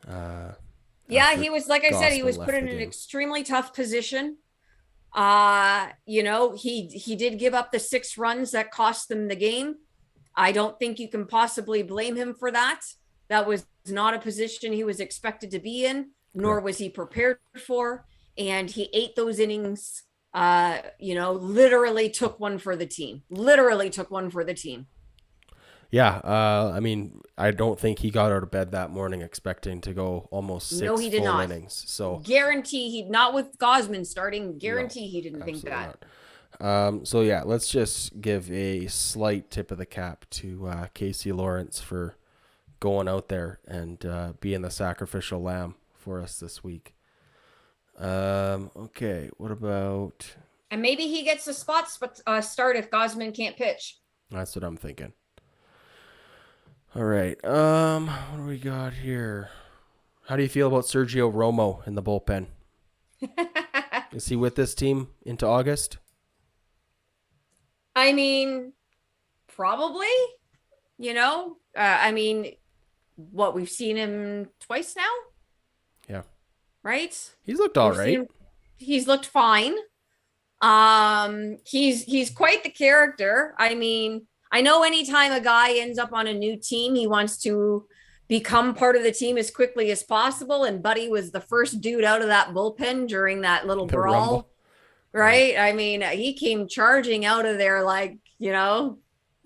He was, like I said, he was put in an extremely tough position. He did give up the 6 runs that cost them the game. I don't think you can possibly blame him for that. That was not a position he was expected to be in, nor was he prepared for. And he ate those innings, literally took one for the team. Yeah. I don't think he got out of bed that morning expecting to go almost 6 full innings. So guarantee he, not with Gausman starting, he didn't think that. Let's just give a slight tip of the cap to Casey Lawrence for going out there and being the sacrificial lamb for us this week. Okay, what about... And maybe he gets a spot start if Gausman can't pitch. That's what I'm thinking. All right, what do we got here? How do you feel about Sergio Romo in the bullpen? Is he with this team into August? I mean, probably, we've seen him twice now. Yeah. Right. He's looked all right. He's looked fine. He's quite the character. I mean, I know anytime a guy ends up on a new team, he wants to become part of the team as quickly as possible. And Buddy was the first dude out of that bullpen during that little brawl. Rumble. Right. I mean, he came charging out of there like, I'm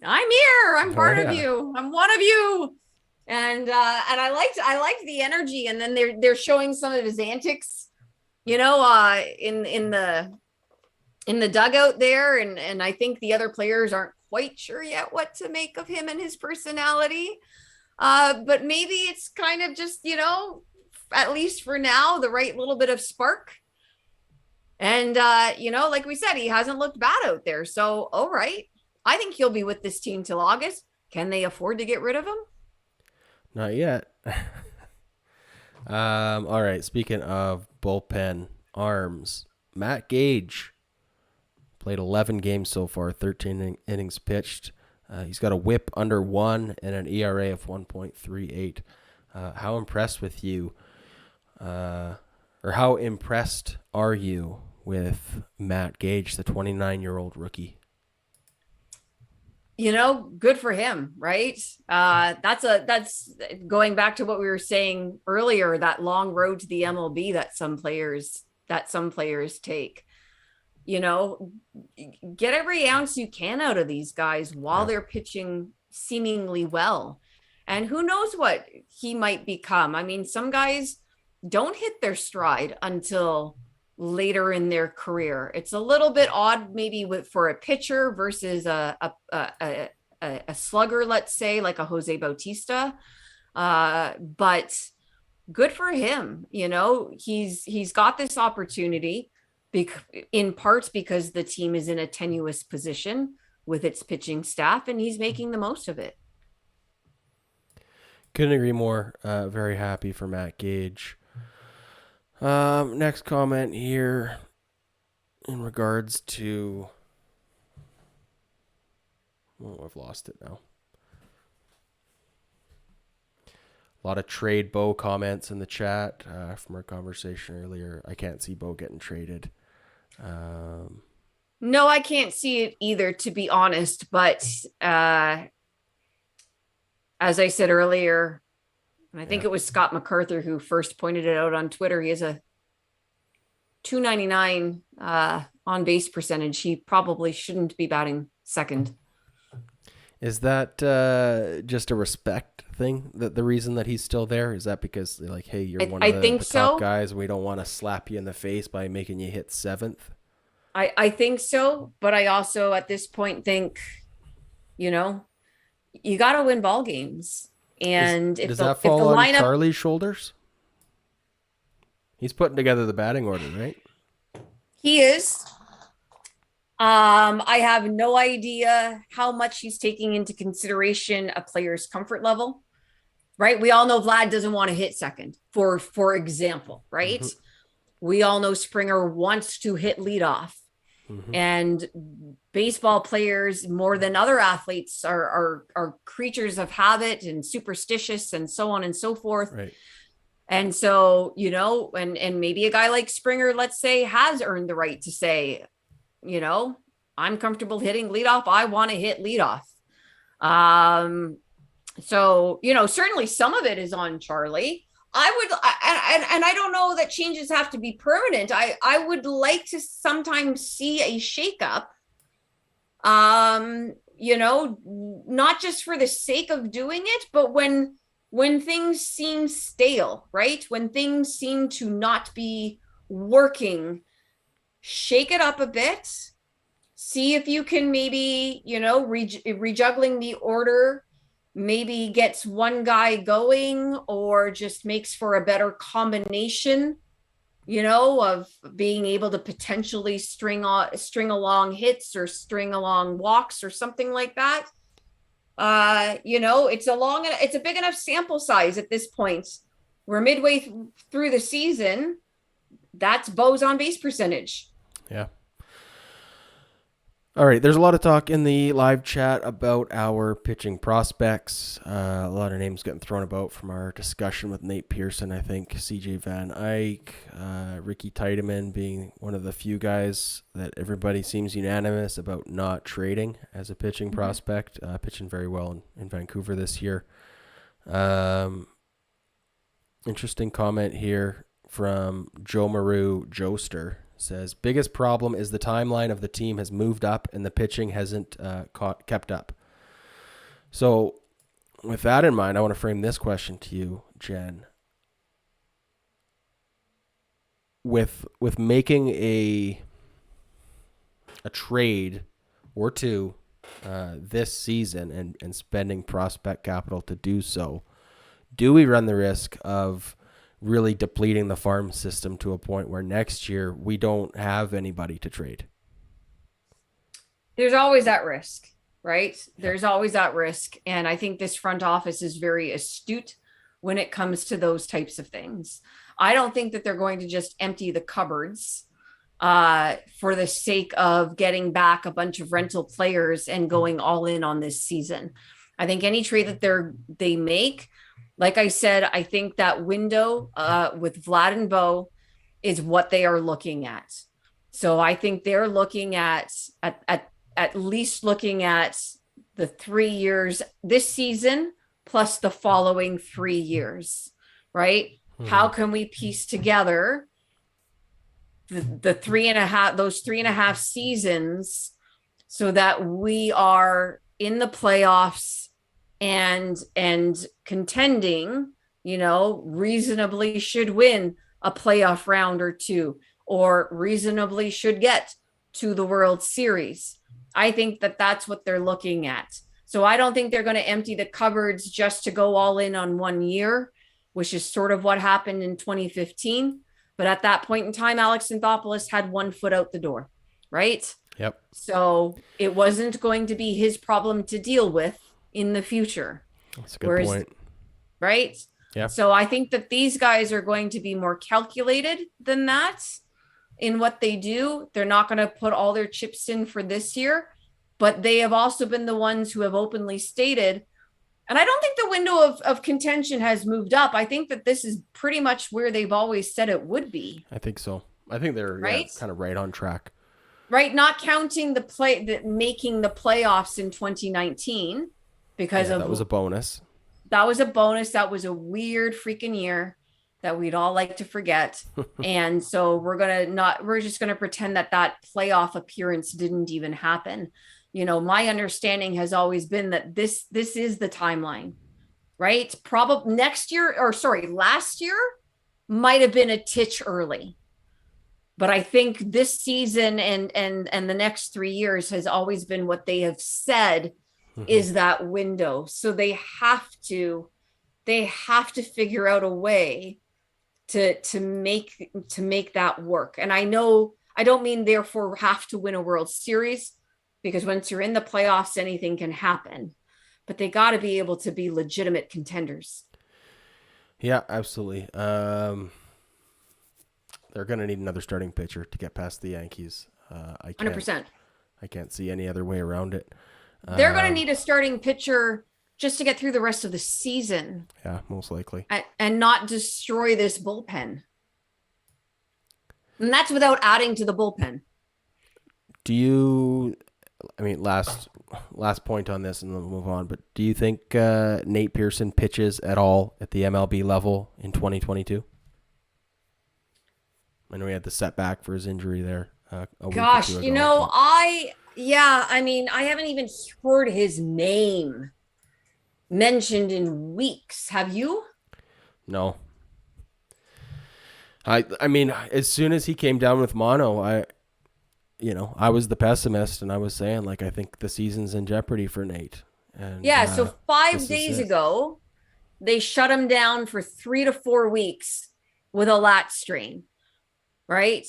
here. I'm part of you. I'm one of you. And I liked the energy. And then they're showing some of his antics, in the dugout there. And I think the other players aren't quite sure yet what to make of him and his personality. But maybe it's kind of just, at least for now, the right little bit of spark. And, like we said, he hasn't looked bad out there. So, all right. I think he'll be with this team till August. Can they afford to get rid of him? Not yet. All right. Speaking of bullpen arms, Matt Gage played 11 games so far, 13 innings pitched. He's got a whip under 1 and an ERA of 1.38. How impressed with you, or how impressed are you with Matt Gage, the 29-year-old rookie? Good for him, right? That's going back to what we were saying earlier, that long road to the MLB that some players take. Get every ounce you can out of these guys while they're pitching seemingly well. And who knows what he might become. I mean, some guys don't hit their stride until later in their career. It's a little bit odd maybe for a pitcher versus a slugger, let's say, like a Jose Bautista. But good for him. He's got this opportunity in parts because the team is in a tenuous position with its pitching staff, and he's making the most of it. Couldn't agree more. Very happy for Matt Gage. Next comment here in regards to... Oh, I've lost it now. A lot of trade Bo comments in the chat from our conversation earlier. I can't see Bo getting traded. No, I can't see it either, to be honest. But as I said earlier, and I think it was Scott MacArthur who first pointed it out on Twitter, he has a .299 on base percentage. He probably shouldn't be batting second. Is that just a respect thing that the reason that he's still there? Is that because they're like, hey, you're one I of the, think the top so. guys, and we don't want to slap you in the face by making you hit seventh? I think so, but I also at this point think, you know, you got to win ball games. And Does that fall if the on lineup, Charlie's shoulders? He's putting together the batting order, right? he is. I have no idea how much he's taking into consideration a player's comfort level, right? We all know Vlad doesn't want to hit second, for example, right? We all know Springer wants to hit leadoff. And baseball players, more than other athletes, are creatures of habit and superstitious and so on and so forth. Right. And so, you know, and maybe a guy like Springer, let's say, has earned the right to say, you know, I'm comfortable hitting leadoff. I want to hit leadoff. So, you know, certainly some of it is on Charlie. And I don't know that changes have to be permanent. I would like to sometimes see a shakeup. You know, not just for the sake of doing it, but when things seem stale, right? When things seem to not be working, shake it up a bit. See if you can maybe, you know, rejuggling the order maybe gets one guy going or just makes for a better combination, you know, of being able to potentially string along hits or string along walks or something like that. You know, it's a big enough sample size at this point. We're midway through the season. That's Bo's on base percentage. Yeah. All right. There's a lot of talk in the live chat about our pitching prospects. A lot of names getting thrown about from our discussion with Nate Pearson, I think, CJ Van Eyck, Ricky Tiedemann being one of the few guys that everybody seems unanimous about not trading as a pitching prospect, pitching very well in Vancouver this year. Interesting comment here from Joe Maru Joester. Says, biggest problem is the timeline of the team has moved up and the pitching hasn't kept up. So with that in mind, I want to frame this question to you, Jen. With making a trade or two this season and spending prospect capital to do so, do we run the risk of really depleting the farm system to a point where next year we don't have anybody to trade? There's always that risk, right? There's always that risk. And I think this front office is very astute when it comes to those types of things. I don't think that they're going to just empty the cupboards for the sake of getting back a bunch of rental players and going all in on this season. I think any trade that they make, like I said, I think that window with Vlad and Bo is what they are looking at. So I think they're looking at least looking at the 3 years this season plus the following 3 years, right? How can we piece together the 3.5 seasons so that we are in the playoffs and contending, you know, reasonably should win a playoff round or two, or reasonably should get to the World Series. I think that that's what they're looking at. So I don't think they're going to empty the cupboards just to go all in on 1 year, which is sort of what happened in 2015. But at that point in time, Alex Anthopoulos had 1 foot out the door, right? Yep. So it wasn't going to be his problem to deal with in the future. That's a good point. Right? Yeah. So I think that these guys are going to be more calculated than that in what they do. They're not going to put all their chips in for this year, but they have also been the ones who have openly stated, and I don't think the window of contention has moved up. I think that this is pretty much where they've always said it would be. I think so. I think they're kind of right on track. Right? Not counting making the playoffs in 2019 because that was a bonus. That was a bonus. That was a weird freaking year that we'd all like to forget. And so we're just going to pretend that playoff appearance didn't even happen. You know, my understanding has always been that this is the timeline. right? Probably last year might have been a titch early. But I think this season and the next 3 years has always been what they have said is that window. So they have to figure out a way to make that work. And I know I don't mean therefore have to win a World Series, because once you're in the playoffs, anything can happen. But they got to be able to be legitimate contenders. Yeah, absolutely. They're going to need another starting pitcher to get past the Yankees. 100%. I can't see any other way around it. They're going to need a starting pitcher just to get through the rest of the season. Yeah, most likely. And not destroy this bullpen. And that's without adding to the bullpen. Last point on this and then we'll move on, but do you think Nate Pearson pitches at all at the MLB level in 2022? I know he had the setback for his injury there. Gosh, I haven't even heard his name mentioned in weeks. Have you? No. I mean, as soon as he came down with mono, I was the pessimist and I was saying, like, I think the season's in jeopardy for Nate. And so 5 days ago, they shut him down for 3 to 4 weeks with a lat strain. Right?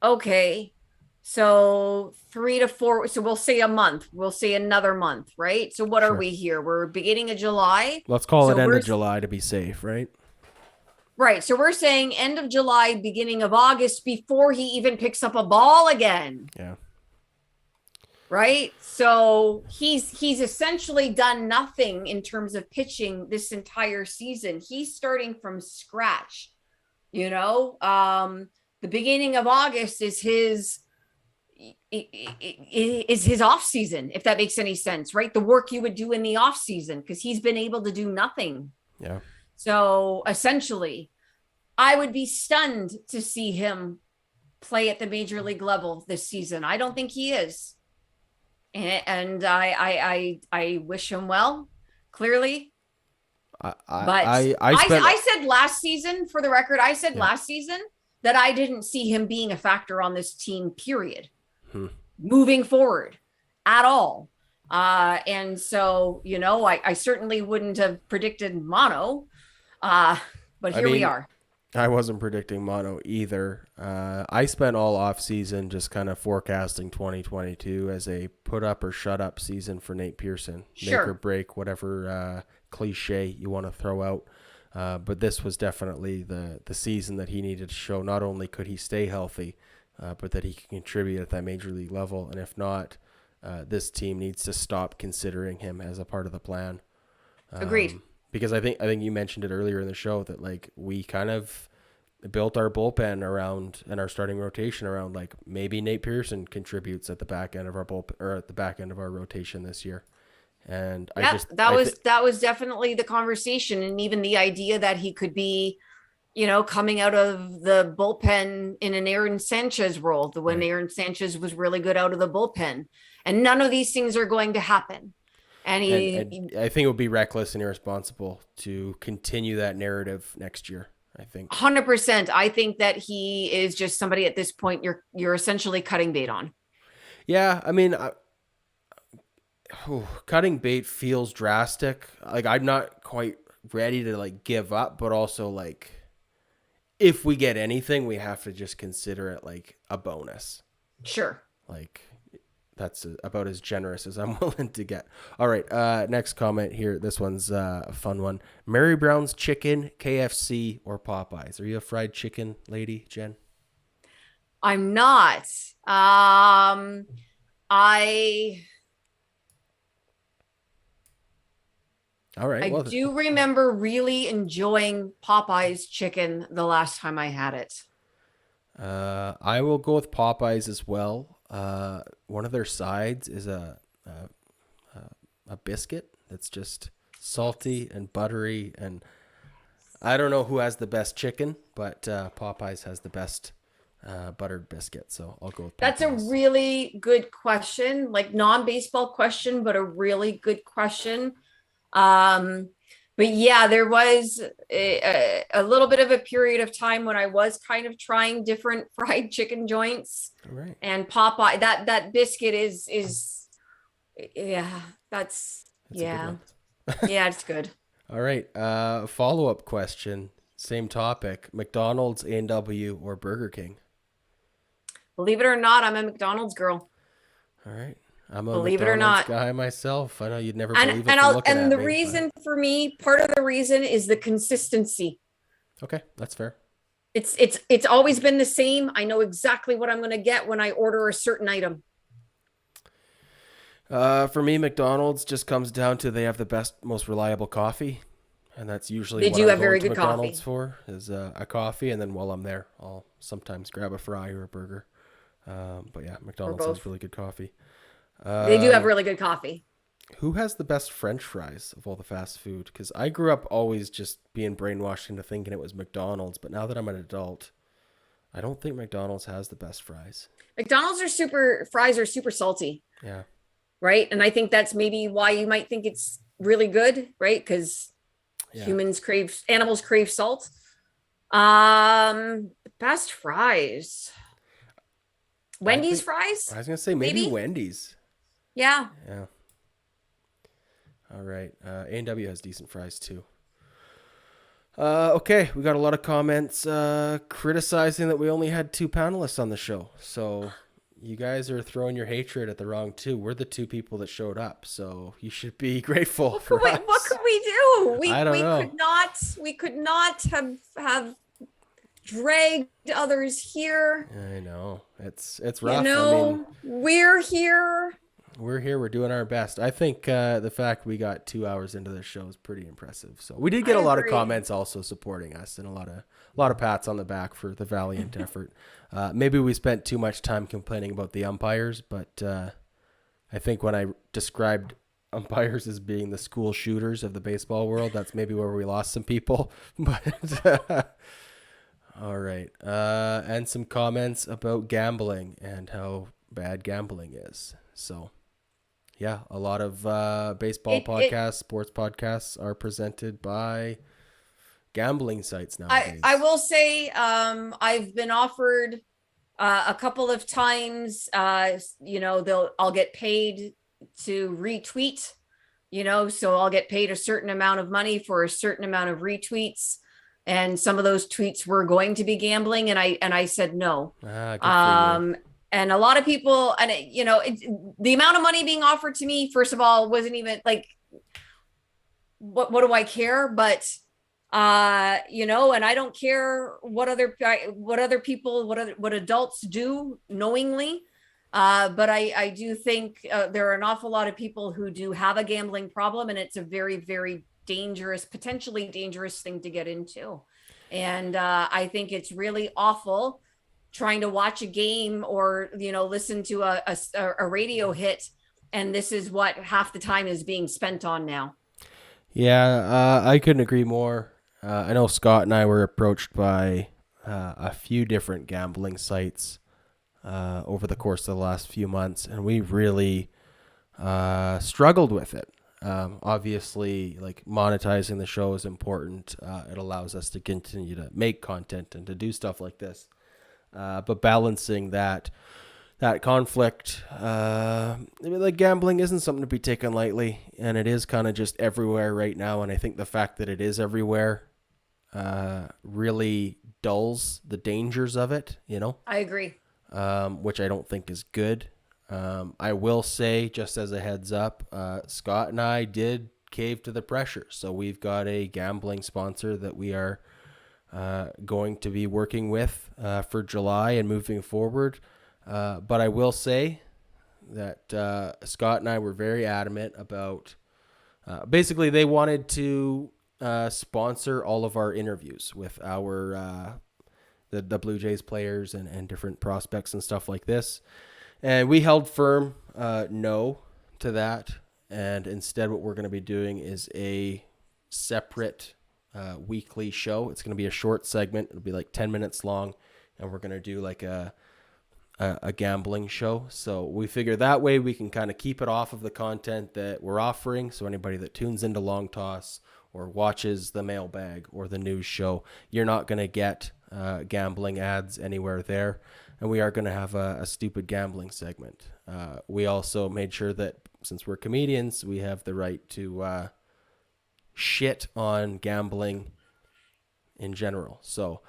Okay. So 3 to 4. So we'll say a month. We'll say another month, right? So what are we here? We're beginning of July. Let's call it end of July to be safe, right? Right. So we're saying end of July, beginning of August, before he even picks up a ball again. Yeah. Right. So he's essentially done nothing in terms of pitching this entire season. He's starting from scratch, the beginning of August is his off season, if that makes any sense, right? The work you would do in the off season, because he's been able to do nothing. Yeah. So essentially, I would be stunned to see him play at the major league level this season. I don't think he is. And I wish him well, clearly. I said last season, for the record, last season that I didn't see him being a factor on this team, period, moving forward at all. And so, I certainly wouldn't have predicted mono, but here we are. I wasn't predicting mono either. I spent all off season just kind of forecasting 2022 as a put up or shut up season for Nate Pearson. Sure. Make or break, whatever cliche you want to throw out. But this was definitely the season that he needed to show not only could he stay healthy, but that he can contribute at that major league level. And if not, this team needs to stop considering him as a part of the plan. Agreed. Because I think you mentioned it earlier in the show that, like, we kind of built our bullpen around and our starting rotation around, like, maybe Nate Pearson contributes at the back end of our bullpen or at the back end of our rotation this year. And that was definitely the conversation, and even the idea that he could be, coming out of the bullpen in an Aaron Sanchez role, when Aaron Sanchez was really good out of the bullpen, and none of these things are going to happen. And I think it would be reckless and irresponsible to continue that narrative next year. I think 100%. I think that he is just somebody at this point you're essentially cutting bait on. Yeah, I mean, cutting bait feels drastic. Like, I'm not quite ready to, like, give up, but also, like, if we get anything, we have to just consider it like a bonus. Sure. Like, that's about as generous as I'm willing to get. All right, next comment here. This one's a fun one. Mary Brown's Chicken, KFC, or Popeyes? Are you a fried chicken lady, Jen? I'm not. I All right. I do remember really enjoying Popeye's chicken the last time I had it. I will go with Popeyes as well. One of their sides is a biscuit that's just salty and buttery, and I don't know who has the best chicken, but Popeyes has the best buttered biscuit, so I'll go with Popeyes. That's a really good question, like non-baseball question, but a really good question. But yeah, there was a little bit of a period of time when I was kind of trying different fried chicken joints All right. and Popeye. That biscuit is yeah, that's It's a good yeah. one. Yeah, it's good. All right. Follow-up question. Same topic. McDonald's, A&W, or Burger King? Believe it or not, I'm a McDonald's girl. All right. I'm a Believe it or McDonald's not. guy myself. I know you'd never And believe it and from I'll looking and at the me, but reason for me, part of the reason is the consistency. okay, that's fair. It's always been the same. I know exactly what I'm going to get when I order a certain item. For me, McDonald's just comes down to they have the best, most reliable coffee, and that's usually They what do I'm have going very to good McDonald's coffee, for is a coffee, and then while I'm there, I'll sometimes grab a fry or a burger. But yeah, or McDonald's has both. really good coffee. They do have Um, really good coffee. who has the best French fries of all the fast food? Because I grew up always just being brainwashed into thinking it was McDonald's, but now that I'm an adult, I don't think McDonald's has the best fries. Fries are super salty, Yeah, right? And I think that's maybe why you might think it's really good, right? Because yeah. animals crave salt. Best fries. I Wendy's think fries, I was gonna say maybe maybe. Wendy's. Yeah. Yeah. All right. A&W has decent fries too. Okay, we got a lot of comments criticizing that we only had two panelists on the show. So you guys are throwing your hatred at the wrong two. We're the two people that showed up, so you should be grateful for What us. could we do? I don't know. We could not have dragged others here. I know it's You rough. I mean, know, we're here. we're here. We're doing our best. I think the fact we got 2 hours into this show is pretty impressive. So we did I get a lot of agree. comments also supporting us and a lot of pats on the back for the valiant effort. Maybe we spent too much time complaining about the umpires, but I think when I described umpires as being the school shooters of the baseball world, that's maybe where we lost some people. But all right, and some comments about gambling and how bad gambling is. So. Yeah, a lot of baseball It podcasts, sports podcasts are presented by gambling sites I nowadays. will say I've been offered a couple of times I'll get paid to retweet, so I'll get paid a certain amount of money for a certain amount of retweets, and some of those tweets were going to be gambling, and I said no. Good for you. And a lot of people, and the amount of money being offered to me, first of all, wasn't even like, what do I care? But and I don't care what other people, what adults do knowingly. But I do think there are an awful lot of people who do have a gambling problem, and it's a very, very dangerous, potentially dangerous thing to get into. And I think it's really awful trying to watch a game or listen to a radio hit, and this is what half the time is being spent on now. Yeah, I couldn't agree more. I know Scott and I were approached by a few different gambling sites over the course of the last few months, and we really struggled with it. Obviously, like monetizing the show is important. It allows us to continue to make content and to do stuff like this. But balancing that conflict, like gambling isn't something to be taken lightly, and it is kind of just everywhere right now. And I think the fact that it is everywhere really dulls the dangers of it, I agree. which I don't think is good. I will say, just as a heads up, Scott and I did cave to the pressure. So we've got a gambling sponsor that we are going to be working with for July and moving forward. But I will say that Scott and I were very adamant about basically they wanted to sponsor all of our interviews with our the Blue Jays players and different prospects and stuff like this. And we held firm no to that. And instead what we're going to be doing is a separate weekly show. It's going to be a short segment. It'll be like 10 minutes long. And we're going to do like a gambling show. So we figure that way we can kind of keep it off of the content that we're offering. So anybody that tunes into Long Toss or watches the mailbag or the news show, you're not going to get gambling ads anywhere there. And we are going to have a stupid gambling segment. We also made sure that since we're comedians, we have the right to shit on gambling in general. So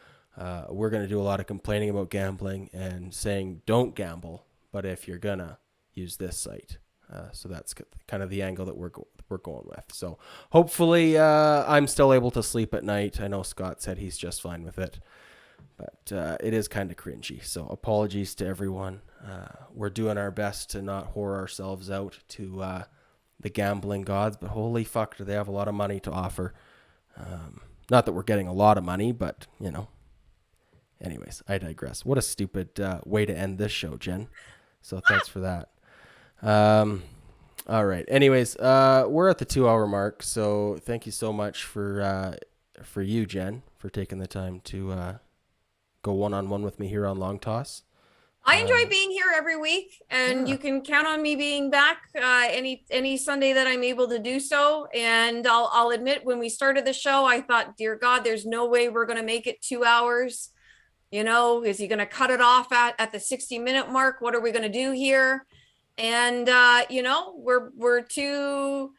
we're going to do a lot of complaining about gambling and saying don't gamble, but if you're going to use this site. So that's kind of the angle that we're going with. So hopefully I'm still able to sleep at night. I know Scott said he's just fine with it, but it is kind of cringy. So apologies to everyone. We're doing our best to not whore ourselves out to the gambling gods, but holy fuck, do they have a lot of money to offer. Not that we're getting a lot of money, but, you know. Anyways, I digress. What a stupid way to end this show, Jen. So thanks for that. All right. Anyways, we're at the 2-hour mark, so thank you so much for you, Jen, for taking the time to go one-on-one with me here on Long Toss. I enjoy being here every week, and you can count on me being back any Sunday that I'm able to do so. And I'll admit, when we started the show, I thought, dear God, there's no way we're going to make it 2 hours. You know, is he going to cut it off at the 60-minute mark? What are we going to do here? And you know, we're two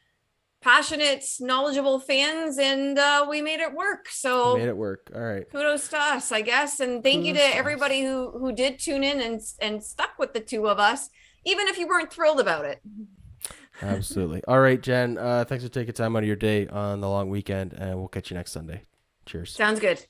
passionate, knowledgeable fans, and we made it work. So made it work. All right. Kudos to us, I guess. And thank you to everybody who did tune in and stuck with the two of us, even if you weren't thrilled about it. Absolutely. All right, Jen. Thanks for taking time out of your day on the long weekend, and we'll catch you next Sunday. Cheers. Sounds good.